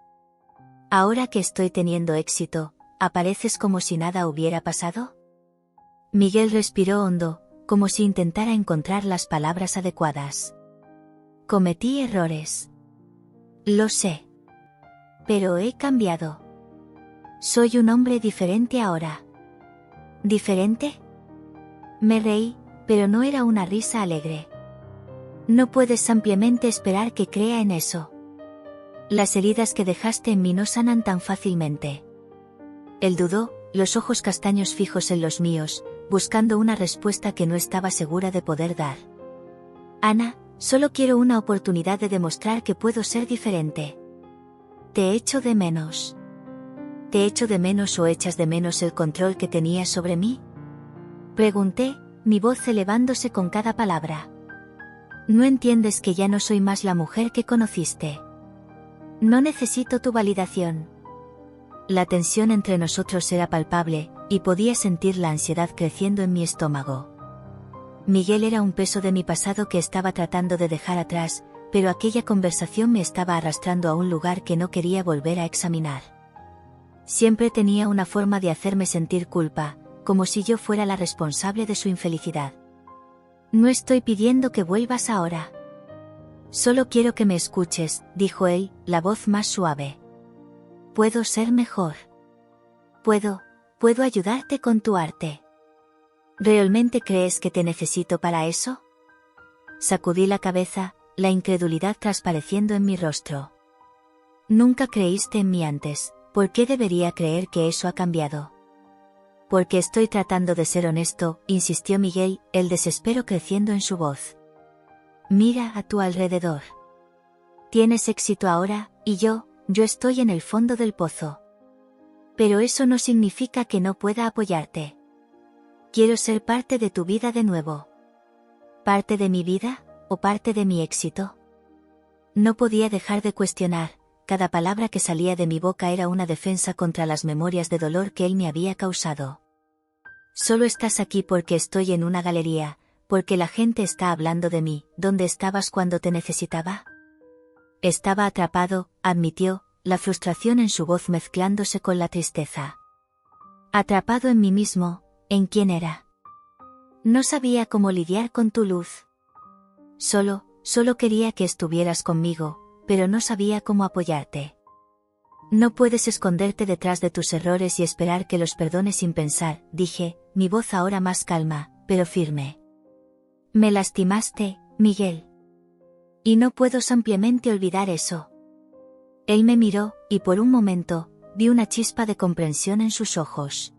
Ahora que estoy teniendo éxito, ¿apareces como si nada hubiera pasado? Miguel respiró hondo, como si intentara encontrar las palabras adecuadas. Cometí errores. Lo sé. Pero he cambiado. Soy un hombre diferente ahora. ¿Diferente? Me reí, pero no era una risa alegre. No puedes simplemente esperar que crea en eso. Las heridas que dejaste en mí no sanan tan fácilmente. Él dudó, los ojos castaños fijos en los míos, buscando una respuesta que no estaba segura de poder dar. Ana, solo quiero una oportunidad de demostrar que puedo ser diferente. Te echo de menos. ¿Te echo de menos o echas de menos el control que tenías sobre mí? Pregunté, mi voz elevándose con cada palabra. ¿No entiendes que ya no soy más la mujer que conociste? No necesito tu validación. La tensión entre nosotros era palpable, y podía sentir la ansiedad creciendo en mi estómago. Miguel era un peso de mi pasado que estaba tratando de dejar atrás, pero aquella conversación me estaba arrastrando a un lugar que no quería volver a examinar. Siempre tenía una forma de hacerme sentir culpa, como si yo fuera la responsable de su infelicidad. No estoy pidiendo que vuelvas ahora. Solo quiero que me escuches, dijo él, la voz más suave. Puedo ser mejor. Puedo ayudarte con tu arte. ¿Realmente crees que te necesito para eso? Sacudí la cabeza, la incredulidad transpareciendo en mi rostro. Nunca creíste en mí antes, ¿por qué debería creer que eso ha cambiado? Porque estoy tratando de ser honesto, insistió Miguel, el desespero creciendo en su voz. Mira a tu alrededor. Tienes éxito ahora, y yo estoy en el fondo del pozo. Pero eso no significa que no pueda apoyarte. Quiero ser parte de tu vida de nuevo. ¿Parte de mi vida, o parte de mi éxito? No podía dejar de cuestionar, cada palabra que salía de mi boca era una defensa contra las memorias de dolor que él me había causado. Solo estás aquí porque estoy en una galería, porque la gente está hablando de mí. ¿Dónde estabas cuando te necesitaba? Estaba atrapado, admitió, la frustración en su voz mezclándose con la tristeza. Atrapado en mí mismo, ¿en quién era? No sabía cómo lidiar con tu luz. Solo quería que estuvieras conmigo, pero no sabía cómo apoyarte. No puedes esconderte detrás de tus errores y esperar que los perdones sin pensar, dije, mi voz ahora más calma, pero firme. Me lastimaste, Miguel. Y no puedo simplemente olvidar eso. Él me miró, y por un momento, vi una chispa de comprensión en sus ojos.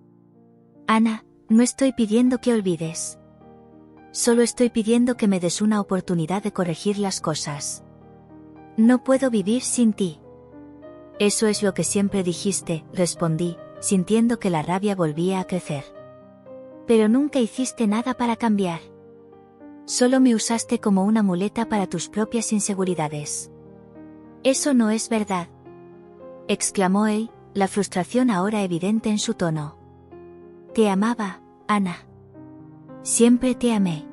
Ana, no estoy pidiendo que olvides. Solo estoy pidiendo que me des una oportunidad de corregir las cosas. No puedo vivir sin ti. Eso es lo que siempre dijiste, respondí, sintiendo que la rabia volvía a crecer. Pero nunca hiciste nada para cambiar. Solo me usaste como una muleta para tus propias inseguridades. Eso no es verdad, exclamó él, la frustración ahora evidente en su tono. Te amaba, Ana. Siempre te amé.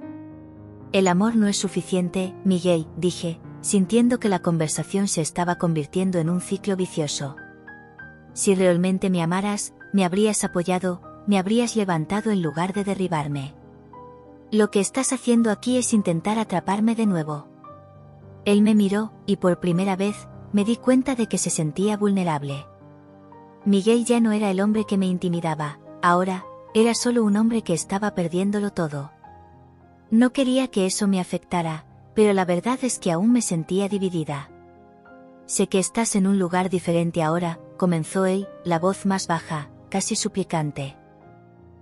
El amor no es suficiente, Miguel, dije, sintiendo que la conversación se estaba convirtiendo en un ciclo vicioso. Si realmente me amaras, me habrías apoyado, me habrías levantado en lugar de derribarme. Lo que estás haciendo aquí es intentar atraparme de nuevo. Él me miró, y por primera vez, me di cuenta de que se sentía vulnerable. Miguel ya no era el hombre que me intimidaba, ahora, era solo un hombre que estaba perdiéndolo todo. No quería que eso me afectara, pero la verdad es que aún me sentía dividida. Sé que estás en un lugar diferente ahora, comenzó él, la voz más baja, casi suplicante.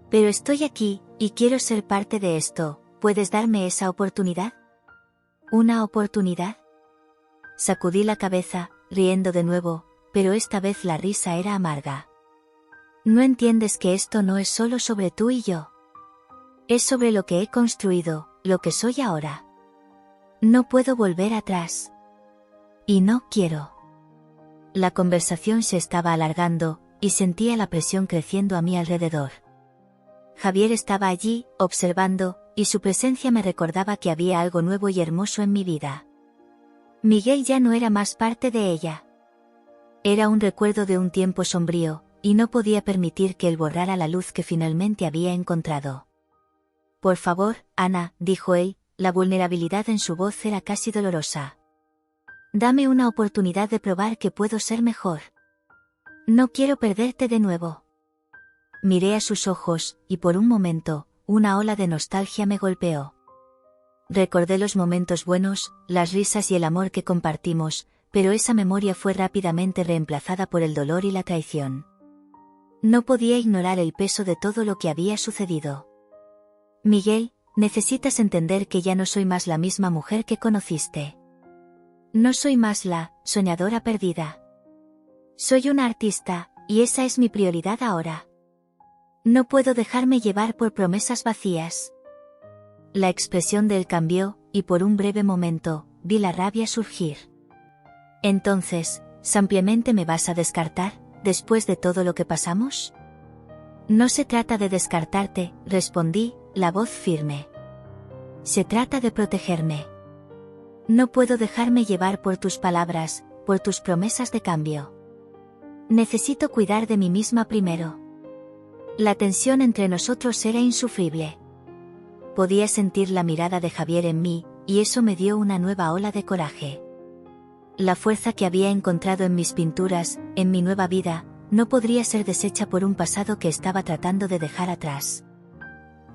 Pero estoy aquí, y quiero ser parte de esto, ¿puedes darme esa oportunidad? ¿Una oportunidad? Sacudí la cabeza, riendo de nuevo, pero esta vez la risa era amarga. ¿No entiendes que esto no es solo sobre tú y yo? Es sobre lo que he construido, lo que soy ahora. No puedo volver atrás. Y no quiero. La conversación se estaba alargando, y sentía la presión creciendo a mi alrededor. Javier estaba allí, observando, y su presencia me recordaba que había algo nuevo y hermoso en mi vida. Miguel ya no era más parte de ella. Era un recuerdo de un tiempo sombrío, y no podía permitir que él borrara la luz que finalmente había encontrado. Por favor, Ana, dijo él, la vulnerabilidad en su voz era casi dolorosa. Dame una oportunidad de probar que puedo ser mejor. No quiero perderte de nuevo. Miré a sus ojos, y por un momento, una ola de nostalgia me golpeó. Recordé los momentos buenos, las risas y el amor que compartimos, pero esa memoria fue rápidamente reemplazada por el dolor y la traición. No podía ignorar el peso de todo lo que había sucedido. Miguel, necesitas entender que ya no soy más la misma mujer que conociste. No soy más la soñadora perdida. Soy una artista, y esa es mi prioridad ahora. No puedo dejarme llevar por promesas vacías. La expresión de él cambió, y por un breve momento, vi la rabia surgir. Entonces, ¿simplemente me vas a descartar, después de todo lo que pasamos? No se trata de descartarte, respondí, la voz firme. Se trata de protegerme. No puedo dejarme llevar por tus palabras, por tus promesas de cambio. Necesito cuidar de mí misma primero. La tensión entre nosotros era insufrible. Podía sentir la mirada de Javier en mí, y eso me dio una nueva ola de coraje. La fuerza que había encontrado en mis pinturas, en mi nueva vida, no podría ser deshecha por un pasado que estaba tratando de dejar atrás.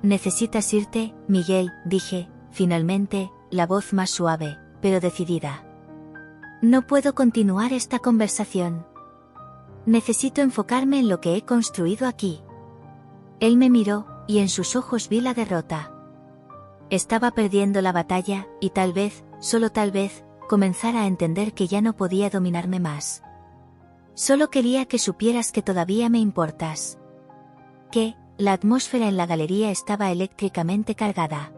Necesitas irte, Miguel, dije, finalmente, la voz más suave, pero decidida. No puedo continuar esta conversación. Necesito enfocarme en lo que he construido aquí. Él me miró, y en sus ojos vi la derrota. Estaba perdiendo la batalla, y tal vez, solo tal vez, comenzara a entender que ya no podía dominarme más. Solo quería que supieras que todavía me importas. Que, la atmósfera en la galería estaba eléctricamente cargada.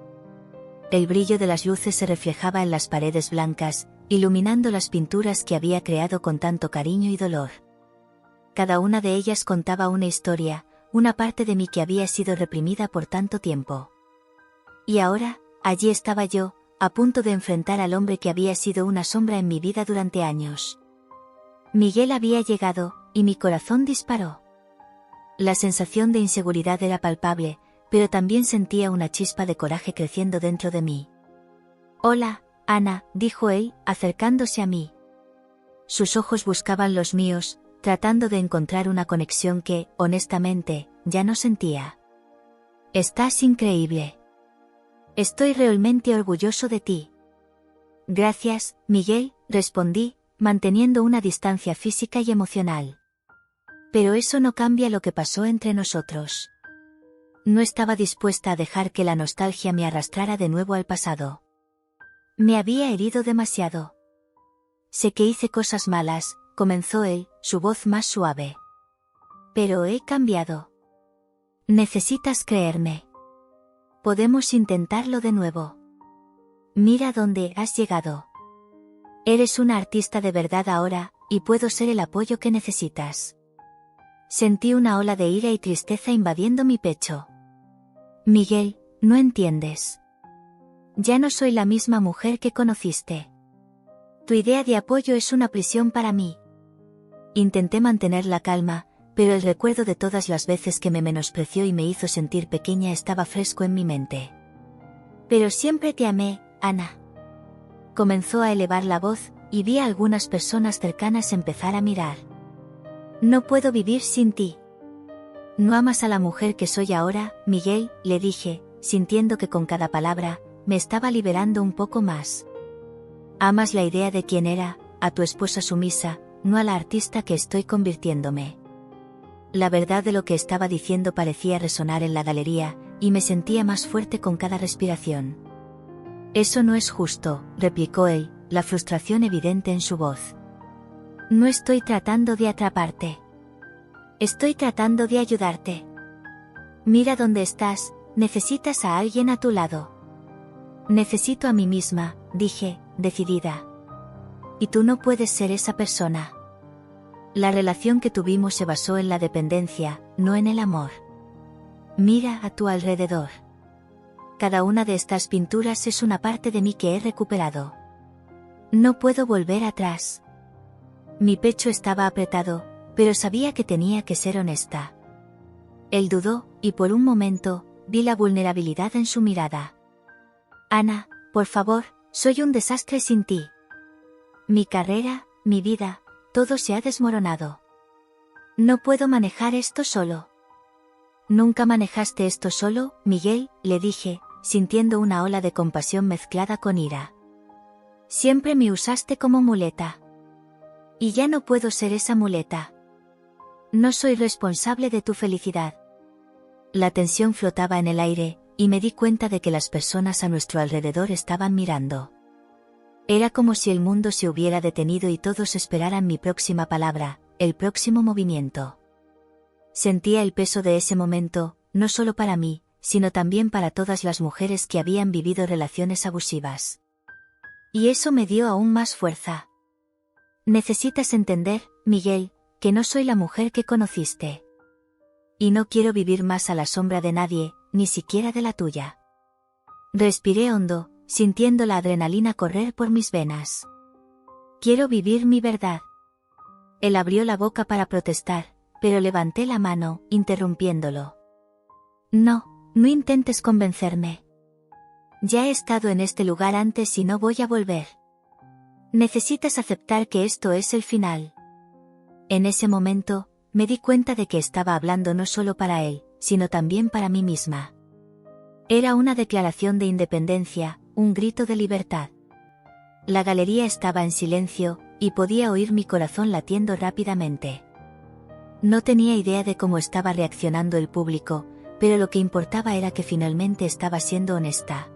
El brillo de las luces se reflejaba en las paredes blancas, iluminando las pinturas que había creado con tanto cariño y dolor. Cada una de ellas contaba una historia, una parte de mí que había sido reprimida por tanto tiempo. Y ahora, allí estaba yo, a punto de enfrentar al hombre que había sido una sombra en mi vida durante años. Miguel había llegado, y mi corazón disparó. La sensación de inseguridad era palpable, pero también sentía una chispa de coraje creciendo dentro de mí. Hola, Ana, dijo él, acercándose a mí. Sus ojos buscaban los míos, tratando de encontrar una conexión que, honestamente, ya no sentía. Estás increíble. Estoy realmente orgulloso de ti. Gracias, Miguel, respondí, manteniendo una distancia física y emocional. Pero eso no cambia lo que pasó entre nosotros. No estaba dispuesta a dejar que la nostalgia me arrastrara de nuevo al pasado. Me había herido demasiado. Sé que hice cosas malas, comenzó él, su voz más suave. Pero he cambiado. Necesitas creerme. Podemos intentarlo de nuevo. Mira dónde has llegado. Eres una artista de verdad ahora, y puedo ser el apoyo que necesitas. Sentí una ola de ira y tristeza invadiendo mi pecho. Miguel, no entiendes. Ya no soy la misma mujer que conociste. Tu idea de apoyo es una prisión para mí. Intenté mantener la calma, pero el recuerdo de todas las veces que me menospreció y me hizo sentir pequeña estaba fresco en mi mente. Pero siempre te amé, Ana. Comenzó a elevar la voz, y vi a algunas personas cercanas empezar a mirar. No puedo vivir sin ti. No amas a la mujer que soy ahora, Miguel, le dije, sintiendo que con cada palabra, me estaba liberando un poco más. Amas la idea de quién era, a tu esposa sumisa, no a la artista que estoy convirtiéndome. La verdad de lo que estaba diciendo parecía resonar en la galería, y me sentía más fuerte con cada respiración. Eso no es justo, replicó él, la frustración evidente en su voz. No estoy tratando de atraparte. Estoy tratando de ayudarte. Mira dónde estás, necesitas a alguien a tu lado. Necesito a mí misma, dije, decidida. Y tú no puedes ser esa persona. La relación que tuvimos se basó en la dependencia, no en el amor. Mira a tu alrededor. Cada una de estas pinturas es una parte de mí que he recuperado. No puedo volver atrás. Mi pecho estaba apretado, pero sabía que tenía que ser honesta. Él dudó, y por un momento, vi la vulnerabilidad en su mirada. Ana, por favor, soy un desastre sin ti. Mi carrera, mi vida, todo se ha desmoronado. No puedo manejar esto solo. Nunca manejaste esto solo, Miguel, le dije, sintiendo una ola de compasión mezclada con ira. Siempre me usaste como muleta. Y ya no puedo ser esa muleta. No soy responsable de tu felicidad. La tensión flotaba en el aire, y me di cuenta de que las personas a nuestro alrededor estaban mirando. Era como si el mundo se hubiera detenido y todos esperaran mi próxima palabra, el próximo movimiento. Sentía el peso de ese momento, no solo para mí, sino también para todas las mujeres que habían vivido relaciones abusivas. Y eso me dio aún más fuerza. Necesitas entender, Miguel, que no soy la mujer que conociste. Y no quiero vivir más a la sombra de nadie, ni siquiera de la tuya. Respiré hondo, sintiendo la adrenalina correr por mis venas. Quiero vivir mi verdad. Él abrió la boca para protestar, pero levanté la mano, interrumpiéndolo. No, no intentes convencerme. Ya he estado en este lugar antes y no voy a volver. Necesitas aceptar que esto es el final. En ese momento, me di cuenta de que estaba hablando no solo para él, sino también para mí misma. Era una declaración de independencia, un grito de libertad. La galería estaba en silencio, y podía oír mi corazón latiendo rápidamente. No tenía idea de cómo estaba reaccionando el público, pero lo que importaba era que finalmente estaba siendo honesta.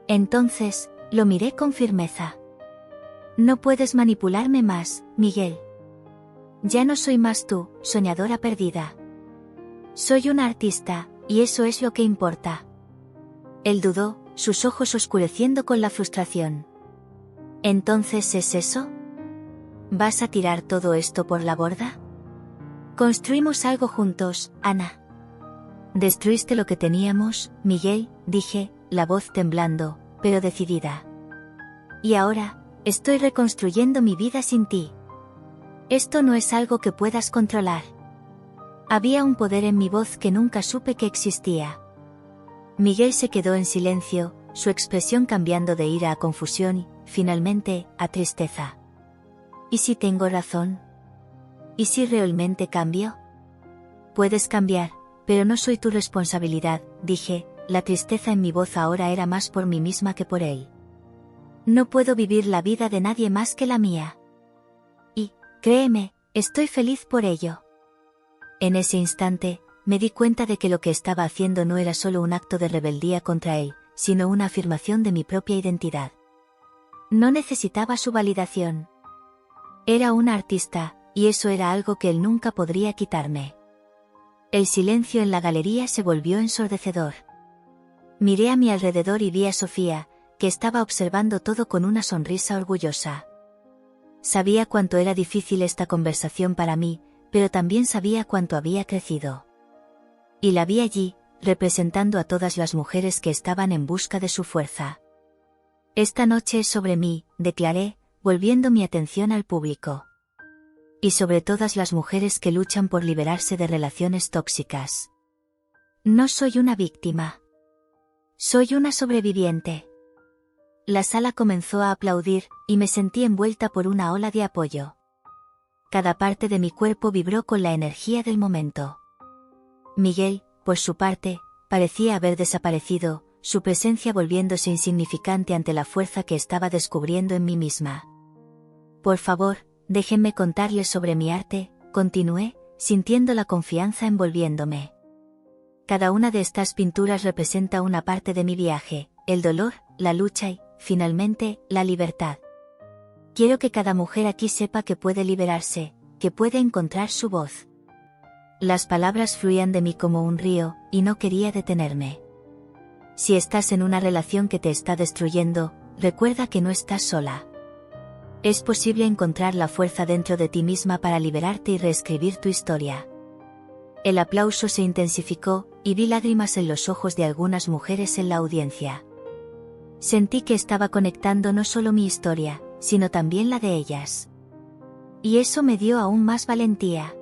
Entonces, lo miré con firmeza. No puedes manipularme más, Miguel. Ya no soy más tú, soñadora perdida. Soy una artista, y eso es lo que importa. Él dudó, sus ojos oscureciendo con la frustración. ¿Entonces es eso? ¿Vas a tirar todo esto por la borda? Construimos algo juntos, Ana. Destruiste lo que teníamos, Miguel, dije, la voz temblando, pero decidida. Y ahora, estoy reconstruyendo mi vida sin ti. Esto no es algo que puedas controlar. Había un poder en mi voz que nunca supe que existía. Miguel se quedó en silencio, su expresión cambiando de ira a confusión y, finalmente, a tristeza. ¿Y si tengo razón? ¿Y si realmente cambio? Puedes cambiar, pero no soy tu responsabilidad, dije, la tristeza en mi voz ahora era más por mí misma que por él. No puedo vivir la vida de nadie más que la mía. Y, créeme, estoy feliz por ello. En ese instante, me di cuenta de que lo que estaba haciendo no era solo un acto de rebeldía contra él, sino una afirmación de mi propia identidad. No necesitaba su validación. Era una artista, y eso era algo que él nunca podría quitarme. El silencio en la galería se volvió ensordecedor. Miré a mi alrededor y vi a Sofía, que estaba observando todo con una sonrisa orgullosa. Sabía cuánto era difícil esta conversación para mí, pero también sabía cuánto había crecido. Y la vi allí, representando a todas las mujeres que estaban en busca de su fuerza. Esta noche es sobre mí, declaré, volviendo mi atención al público. Y sobre todas las mujeres que luchan por liberarse de relaciones tóxicas. No soy una víctima. Soy una sobreviviente. La sala comenzó a aplaudir, y me sentí envuelta por una ola de apoyo. Cada parte de mi cuerpo vibró con la energía del momento. Miguel, por su parte, parecía haber desaparecido, su presencia volviéndose insignificante ante la fuerza que estaba descubriendo en mí misma. Por favor, déjenme contarles sobre mi arte, continué, sintiendo la confianza envolviéndome. Cada una de estas pinturas representa una parte de mi viaje, el dolor, la lucha y, finalmente, la libertad. Quiero que cada mujer aquí sepa que puede liberarse, que puede encontrar su voz. Las palabras fluían de mí como un río, y no quería detenerme. Si estás en una relación que te está destruyendo, recuerda que no estás sola. Es posible encontrar la fuerza dentro de ti misma para liberarte y reescribir tu historia. El aplauso se intensificó, y vi lágrimas en los ojos de algunas mujeres en la audiencia. Sentí que estaba conectando no solo mi historia, sino también la de ellas. Y eso me dio aún más valentía.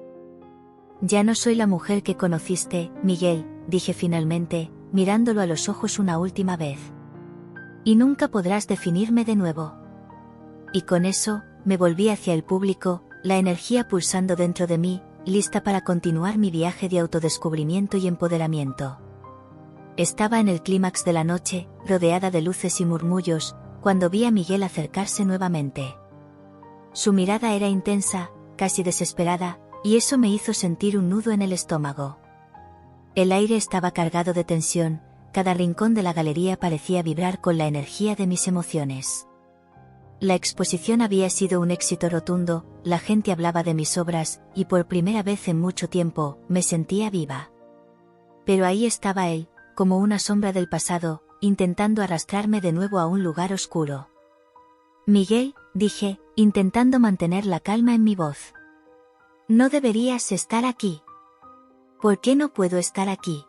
Ya no soy la mujer que conociste, Miguel, dije finalmente, mirándolo a los ojos una última vez. Y nunca podrás definirme de nuevo. Y con eso, me volví hacia el público, la energía pulsando dentro de mí, lista para continuar mi viaje de autodescubrimiento y empoderamiento. Estaba en el clímax de la noche, rodeada de luces y murmullos, cuando vi a Miguel acercarse nuevamente. Su mirada era intensa, casi desesperada, y eso me hizo sentir un nudo en el estómago. El aire estaba cargado de tensión, cada rincón de la galería parecía vibrar con la energía de mis emociones. La exposición había sido un éxito rotundo, la gente hablaba de mis obras, y por primera vez en mucho tiempo, me sentía viva. Pero ahí estaba él, como una sombra del pasado, intentando arrastrarme de nuevo a un lugar oscuro. Miguel, dije, intentando mantener la calma en mi voz. No deberías estar aquí. ¿Por qué no puedo estar aquí?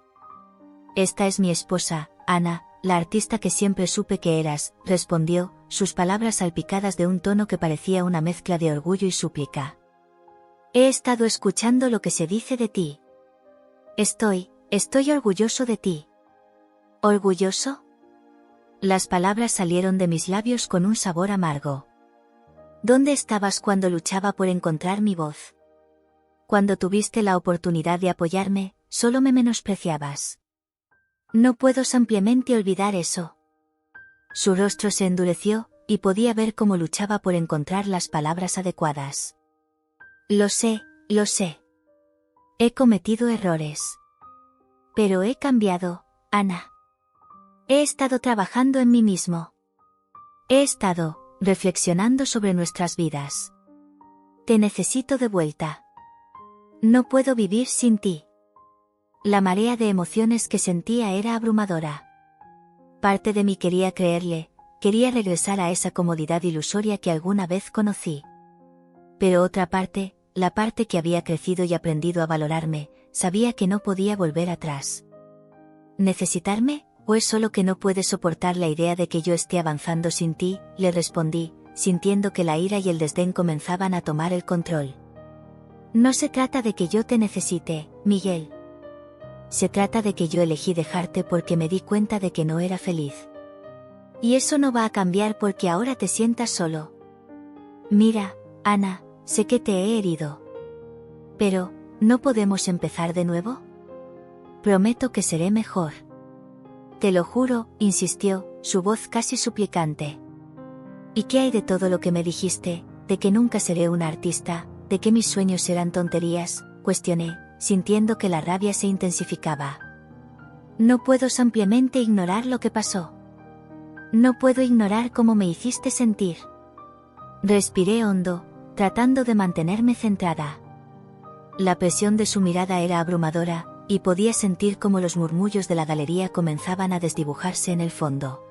Esta es mi esposa, Ana, la artista que siempre supe que eras, respondió, sus palabras salpicadas de un tono que parecía una mezcla de orgullo y súplica. He estado escuchando lo que se dice de ti. Estoy orgulloso de ti. ¿Orgulloso? Las palabras salieron de mis labios con un sabor amargo. ¿Dónde estabas cuando luchaba por encontrar mi voz? Cuando tuviste la oportunidad de apoyarme, solo me menospreciabas. No puedo simplemente olvidar eso. Su rostro se endureció, y podía ver cómo luchaba por encontrar las palabras adecuadas. Lo sé. He cometido errores. Pero he cambiado, Ana. He estado trabajando en mí mismo. He estado reflexionando sobre nuestras vidas. Te necesito de vuelta. No puedo vivir sin ti. La marea de emociones que sentía era abrumadora. Parte de mí quería creerle, quería regresar a esa comodidad ilusoria que alguna vez conocí. Pero otra parte, la parte que había crecido y aprendido a valorarme, sabía que no podía volver atrás. ¿Necesitarme? ¿O es solo que no puedes soportar la idea de que yo esté avanzando sin ti?, le respondí, sintiendo que la ira y el desdén comenzaban a tomar el control. No se trata de que yo te necesite, Miguel. Se trata de que yo elegí dejarte porque me di cuenta de que no era feliz. Y eso no va a cambiar porque ahora te sientas solo. Mira, Ana, sé que te he herido. Pero, ¿no podemos empezar de nuevo? Prometo que seré mejor. Te lo juro, insistió, su voz casi suplicante. ¿Y qué hay de todo lo que me dijiste, de que nunca seré una artista, de que mis sueños serán tonterías?, cuestioné, sintiendo que la rabia se intensificaba. No puedo simplemente ignorar lo que pasó. No puedo ignorar cómo me hiciste sentir. Respiré hondo, tratando de mantenerme centrada. La presión de su mirada era abrumadora, y podía sentir cómo los murmullos de la galería comenzaban a desdibujarse en el fondo.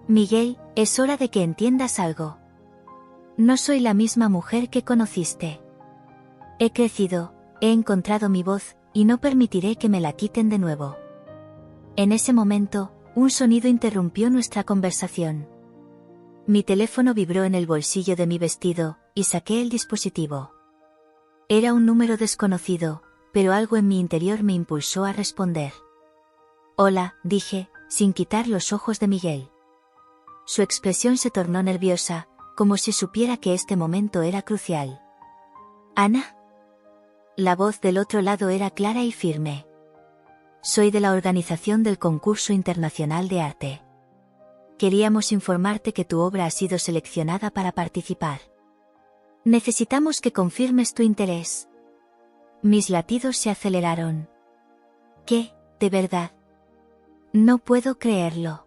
Miguel, es hora de que entiendas algo. No soy la misma mujer que conociste. He crecido, he encontrado mi voz, y no permitiré que me la quiten de nuevo. En ese momento, un sonido interrumpió nuestra conversación. Mi teléfono vibró en el bolsillo de mi vestido, y saqué el dispositivo. Era un número desconocido, pero algo en mi interior me impulsó a responder. Hola, dije, sin quitar los ojos de Miguel. Su expresión se tornó nerviosa, como si supiera que este momento era crucial. ¿Ana? La voz del otro lado era clara y firme. Soy de la organización del Concurso Internacional de Arte. Queríamos informarte que tu obra ha sido seleccionada para participar. Necesitamos que confirmes tu interés. Mis latidos se aceleraron. ¿Qué, de verdad? No puedo creerlo.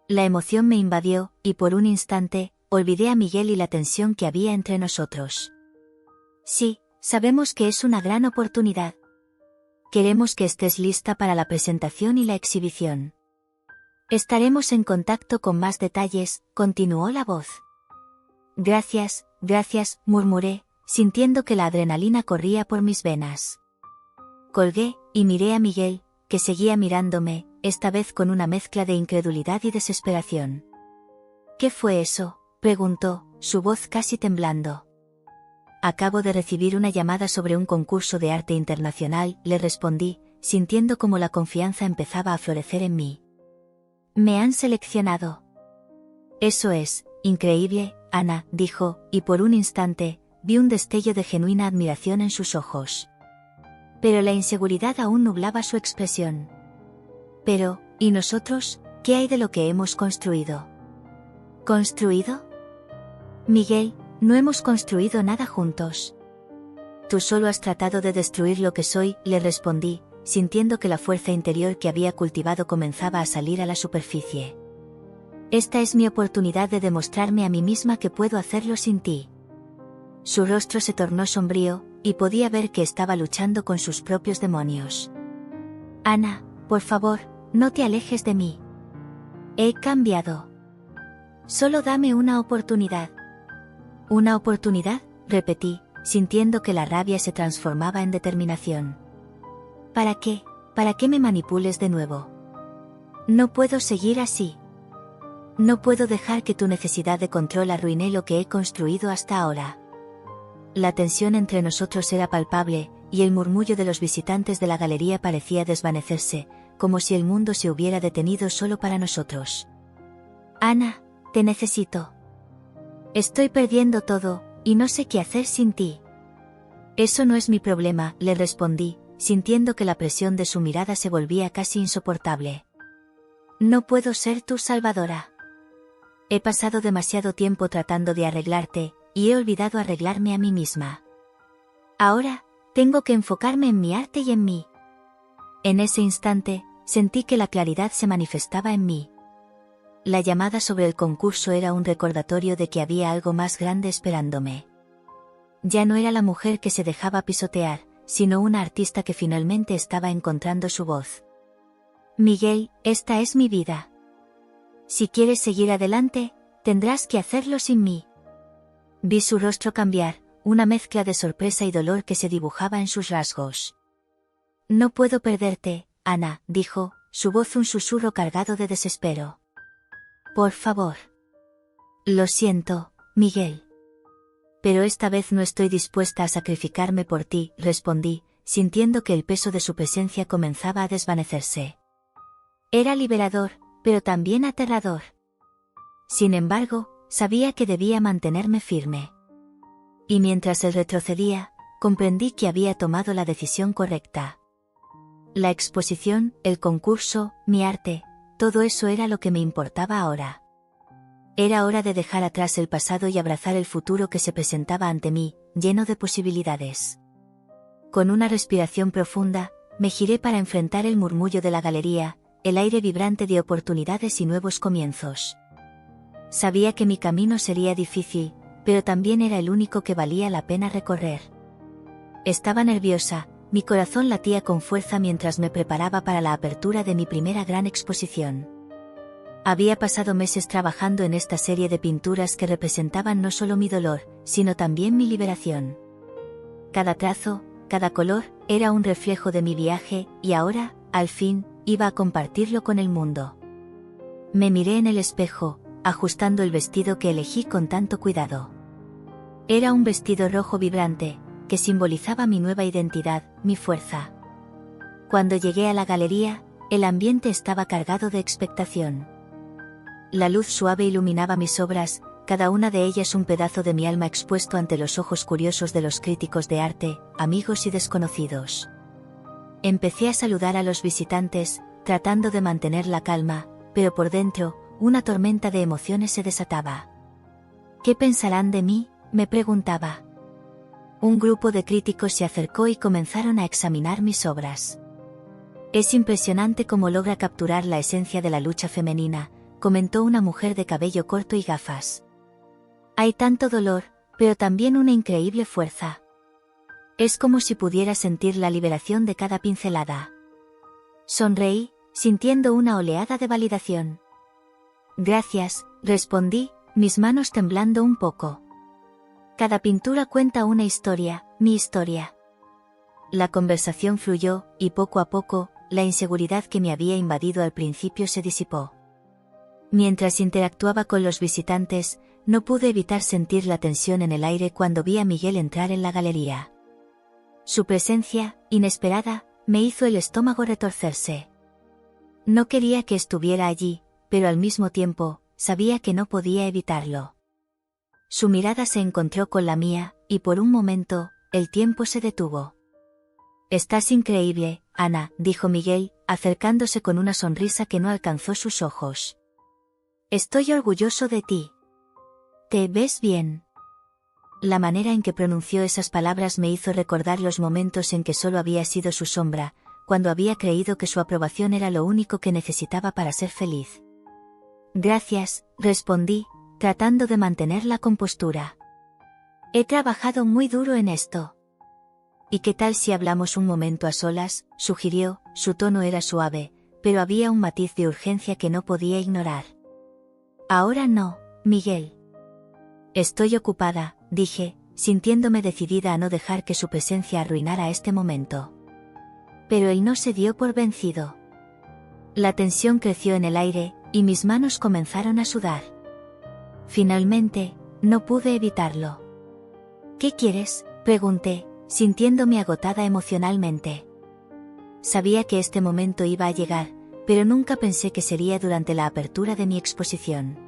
La emoción me invadió, y por un instante, olvidé a Miguel y la tensión que había entre nosotros. Sí, sabemos que es una gran oportunidad. Queremos que estés lista para la presentación y la exhibición. Estaremos en contacto con más detalles, continuó la voz. Gracias, murmuré, sintiendo que la adrenalina corría por mis venas. Colgué, y miré a Miguel, que seguía mirándome, esta vez con una mezcla de incredulidad y desesperación. ¿Qué fue eso?, preguntó, su voz casi temblando. Acabo de recibir una llamada sobre un concurso de arte internacional, le respondí, sintiendo como la confianza empezaba a florecer en mí. Me han seleccionado. Eso es increíble, Ana, dijo, y por un instante, vi un destello de genuina admiración en sus ojos. Pero la inseguridad aún nublaba su expresión. Pero, ¿y nosotros? ¿Qué hay de lo que hemos construido? ¿Construido? Miguel, no hemos construido nada juntos. Tú solo has tratado de destruir lo que soy, le respondí, sintiendo que la fuerza interior que había cultivado comenzaba a salir a la superficie. Esta es mi oportunidad de demostrarme a mí misma que puedo hacerlo sin ti. Su rostro se tornó sombrío, y podía ver que estaba luchando con sus propios demonios. Ana, por favor, no te alejes de mí. He cambiado. Solo dame una oportunidad. ¿Una oportunidad?, repetí, sintiendo que la rabia se transformaba en determinación. ¿Para qué? ¿Para qué me manipules de nuevo? No puedo seguir así. No puedo dejar que tu necesidad de control arruine lo que he construido hasta ahora. La tensión entre nosotros era palpable, y el murmullo de los visitantes de la galería parecía desvanecerse, como si el mundo se hubiera detenido solo para nosotros. Ana, te necesito. Estoy perdiendo todo, y no sé qué hacer sin ti. Eso no es mi problema, le respondí, sintiendo que la presión de su mirada se volvía casi insoportable. No puedo ser tu salvadora. He pasado demasiado tiempo tratando de arreglarte, y he olvidado arreglarme a mí misma. Ahora, tengo que enfocarme en mi arte y en mí. En ese instante, sentí que la claridad se manifestaba en mí. La llamada sobre el concurso era un recordatorio de que había algo más grande esperándome. Ya no era la mujer que se dejaba pisotear, sino una artista que finalmente estaba encontrando su voz. Miguel, esta es mi vida. Si quieres seguir adelante, tendrás que hacerlo sin mí. Vi su rostro cambiar, una mezcla de sorpresa y dolor que se dibujaba en sus rasgos. No puedo perderte, Ana, dijo, su voz un susurro cargado de desespero. Por favor. Lo siento, Miguel. Pero esta vez no estoy dispuesta a sacrificarme por ti, respondí, sintiendo que el peso de su presencia comenzaba a desvanecerse. Era liberador, pero también aterrador. Sin embargo, sabía que debía mantenerme firme. Y mientras él retrocedía, comprendí que había tomado la decisión correcta. La exposición, el concurso, mi arte, todo eso era lo que me importaba ahora. Era hora de dejar atrás el pasado y abrazar el futuro que se presentaba ante mí, lleno de posibilidades. Con una respiración profunda, me giré para enfrentar el murmullo de la galería, el aire vibrante de oportunidades y nuevos comienzos. Sabía que mi camino sería difícil, pero también era el único que valía la pena recorrer. Estaba nerviosa, mi corazón latía con fuerza mientras me preparaba para la apertura de mi primera gran exposición. Había pasado meses trabajando en esta serie de pinturas que representaban no solo mi dolor, sino también mi liberación. Cada trazo, cada color, era un reflejo de mi viaje, y ahora, al fin, iba a compartirlo con el mundo. Me miré en el espejo, ajustando el vestido que elegí con tanto cuidado. Era un vestido rojo vibrante, que simbolizaba mi nueva identidad, mi fuerza. Cuando llegué a la galería, el ambiente estaba cargado de expectación. La luz suave iluminaba mis obras, cada una de ellas un pedazo de mi alma expuesto ante los ojos curiosos de los críticos de arte, amigos y desconocidos. Empecé a saludar a los visitantes, tratando de mantener la calma, pero por dentro, una tormenta de emociones se desataba. ¿Qué pensarán de mí?, me preguntaba. Un grupo de críticos se acercó y comenzaron a examinar mis obras. Es impresionante cómo logra capturar la esencia de la lucha femenina, comentó una mujer de cabello corto y gafas. Hay tanto dolor, pero también una increíble fuerza. Es como si pudiera sentir la liberación de cada pincelada. Sonreí, sintiendo una oleada de validación. Gracias, respondí, mis manos temblando un poco. Cada pintura cuenta una historia, mi historia. La conversación fluyó, y poco a poco, la inseguridad que me había invadido al principio se disipó. Mientras interactuaba con los visitantes, no pude evitar sentir la tensión en el aire cuando vi a Miguel entrar en la galería. Su presencia, inesperada, me hizo el estómago retorcerse. No quería que estuviera allí, pero al mismo tiempo, sabía que no podía evitarlo. Su mirada se encontró con la mía, y por un momento, el tiempo se detuvo. Estás increíble, Ana, dijo Miguel, acercándose con una sonrisa que no alcanzó sus ojos. Estoy orgulloso de ti. ¿Te ves bien? La manera en que pronunció esas palabras me hizo recordar los momentos en que solo había sido su sombra, cuando había creído que su aprobación era lo único que necesitaba para ser feliz. Gracias, respondí, tratando de mantener la compostura. He trabajado muy duro en esto. ¿Y qué tal si hablamos un momento a solas?, sugirió, su tono era suave, pero había un matiz de urgencia que no podía ignorar. Ahora no, Miguel. Estoy ocupada, dije, sintiéndome decidida a no dejar que su presencia arruinara este momento. Pero él no se dio por vencido. La tensión creció en el aire, y mis manos comenzaron a sudar. Finalmente, no pude evitarlo. ¿Qué quieres?, pregunté, sintiéndome agotada emocionalmente. Sabía que este momento iba a llegar, pero nunca pensé que sería durante la apertura de mi exposición.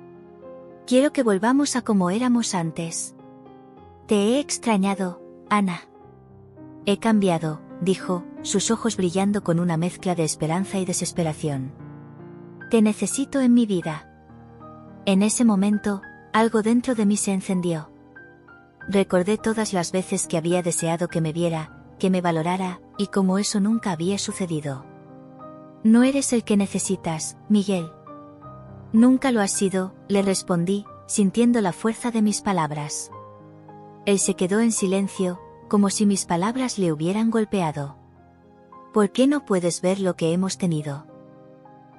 Quiero que volvamos a como éramos antes. Te he extrañado, Ana. He cambiado, dijo, sus ojos brillando con una mezcla de esperanza y desesperación. Te necesito en mi vida. En ese momento, algo dentro de mí se encendió. Recordé todas las veces que había deseado que me viera, que me valorara, y cómo eso nunca había sucedido. No eres el que necesitas, Miguel. Nunca lo has sido, le respondí, sintiendo la fuerza de mis palabras. Él se quedó en silencio, como si mis palabras le hubieran golpeado. ¿Por qué no puedes ver lo que hemos tenido?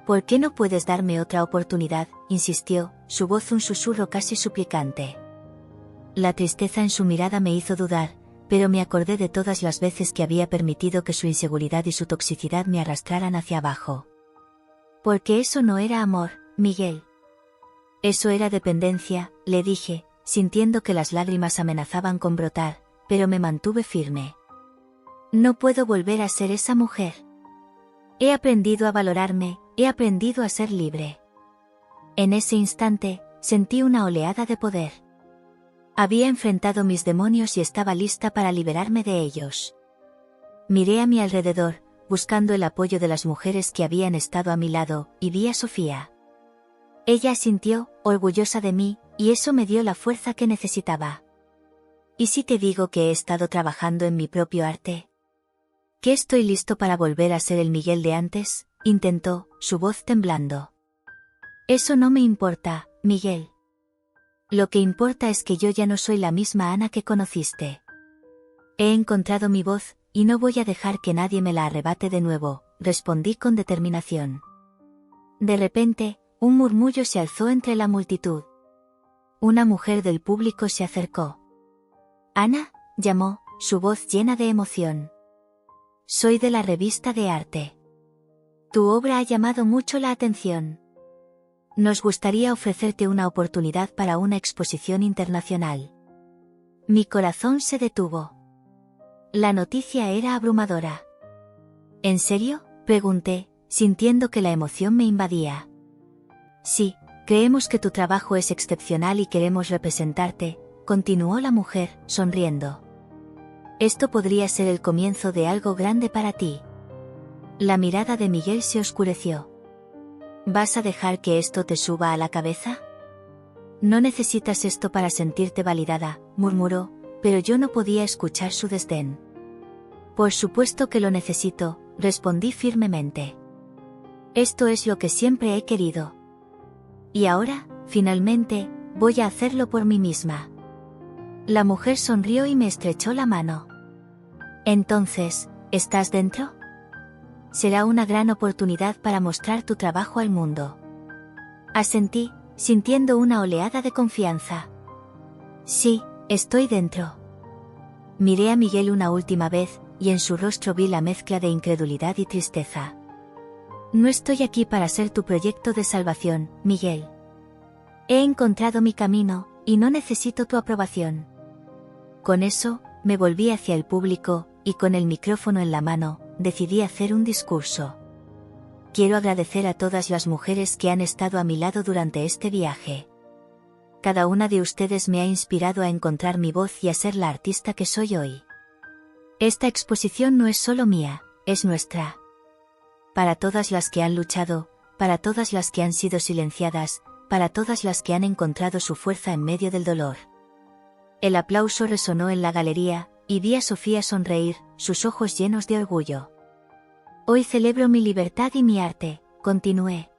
¿Por qué no puedes darme otra oportunidad?, insistió, su voz un susurro casi suplicante. La tristeza en su mirada me hizo dudar, pero me acordé de todas las veces que había permitido que su inseguridad y su toxicidad me arrastraran hacia abajo. Porque eso no era amor, Miguel. Eso era dependencia, le dije, sintiendo que las lágrimas amenazaban con brotar, pero me mantuve firme. No puedo volver a ser esa mujer. He aprendido a valorarme, he aprendido a ser libre. En ese instante, sentí una oleada de poder. Había enfrentado mis demonios y estaba lista para liberarme de ellos. Miré a mi alrededor, buscando el apoyo de las mujeres que habían estado a mi lado, y vi a Sofía. Ella asintió, orgullosa de mí, y eso me dio la fuerza que necesitaba. ¿Y si te digo que he estado trabajando en mi propio arte? ¿Que estoy listo para volver a ser el Miguel de antes?, intentó, su voz temblando. Eso no me importa, Miguel. Lo que importa es que yo ya no soy la misma Ana que conociste. He encontrado mi voz, y no voy a dejar que nadie me la arrebate de nuevo, respondí con determinación. De repente, un murmullo se alzó entre la multitud. Una mujer del público se acercó. «Ana», llamó, su voz llena de emoción. «Soy de la revista de arte. Tu obra ha llamado mucho la atención. Nos gustaría ofrecerte una oportunidad para una exposición internacional». Mi corazón se detuvo. La noticia era abrumadora. «¿En serio?», pregunté, sintiendo que la emoción me invadía. «Sí, creemos que tu trabajo es excepcional y queremos representarte», continuó la mujer, sonriendo. «Esto podría ser el comienzo de algo grande para ti». La mirada de Miguel se oscureció. «¿Vas a dejar que esto te suba a la cabeza?». «No necesitas esto para sentirte validada», murmuró, pero yo no podía escuchar su desdén. «Por supuesto que lo necesito», respondí firmemente. «Esto es lo que siempre he querido. Y ahora, finalmente, voy a hacerlo por mí misma». La mujer sonrió y me estrechó la mano. «Entonces, ¿estás dentro? Será una gran oportunidad para mostrar tu trabajo al mundo». Asentí, sintiendo una oleada de confianza. «Sí, estoy dentro». Miré a Miguel una última vez, y en su rostro vi la mezcla de incredulidad y tristeza. «No estoy aquí para ser tu proyecto de salvación, Miguel. He encontrado mi camino, y no necesito tu aprobación». Con eso, me volví hacia el público, y con el micrófono en la mano, decidí hacer un discurso. «Quiero agradecer a todas las mujeres que han estado a mi lado durante este viaje. Cada una de ustedes me ha inspirado a encontrar mi voz y a ser la artista que soy hoy. Esta exposición no es solo mía, es nuestra. Para todas las que han luchado, para todas las que han sido silenciadas, para todas las que han encontrado su fuerza en medio del dolor». El aplauso resonó en la galería, y vi a Sofía sonreír, sus ojos llenos de orgullo. «Hoy celebro mi libertad y mi arte», continué.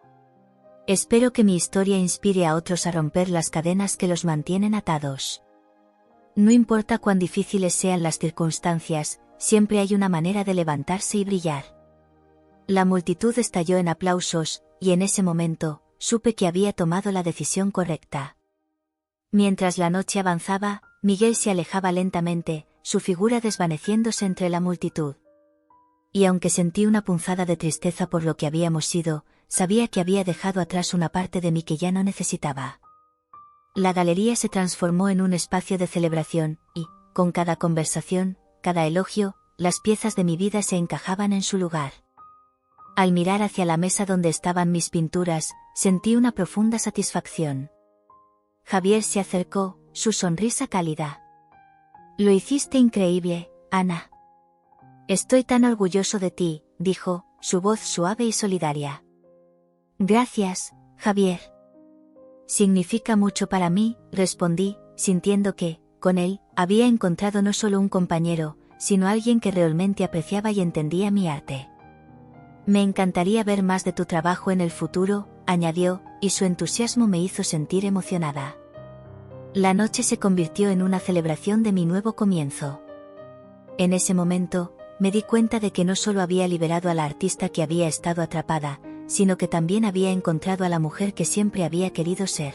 «Espero que mi historia inspire a otros a romper las cadenas que los mantienen atados. No importa cuán difíciles sean las circunstancias, siempre hay una manera de levantarse y brillar». La multitud estalló en aplausos, y en ese momento, supe que había tomado la decisión correcta. Mientras la noche avanzaba, Miguel se alejaba lentamente, su figura desvaneciéndose entre la multitud. Y aunque sentí una punzada de tristeza por lo que habíamos sido, sabía que había dejado atrás una parte de mí que ya no necesitaba. La galería se transformó en un espacio de celebración, y, con cada conversación, cada elogio, las piezas de mi vida se encajaban en su lugar. Al mirar hacia la mesa donde estaban mis pinturas, sentí una profunda satisfacción. Javier se acercó, su sonrisa cálida. «Lo hiciste increíble, Ana. Estoy tan orgulloso de ti», dijo, su voz suave y solidaria. «Gracias, Javier. Significa mucho para mí», respondí, sintiendo que, con él, había encontrado no solo un compañero, sino alguien que realmente apreciaba y entendía mi arte. «Me encantaría ver más de tu trabajo en el futuro», añadió, y su entusiasmo me hizo sentir emocionada. La noche se convirtió en una celebración de mi nuevo comienzo. En ese momento, me di cuenta de que no solo había liberado a la artista que había estado atrapada, sino que también había encontrado a la mujer que siempre había querido ser.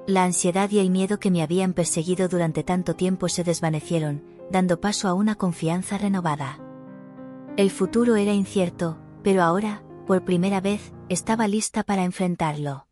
La ansiedad y el miedo que me habían perseguido durante tanto tiempo se desvanecieron, dando paso a una confianza renovada. El futuro era incierto, pero ahora, por primera vez, estaba lista para enfrentarlo.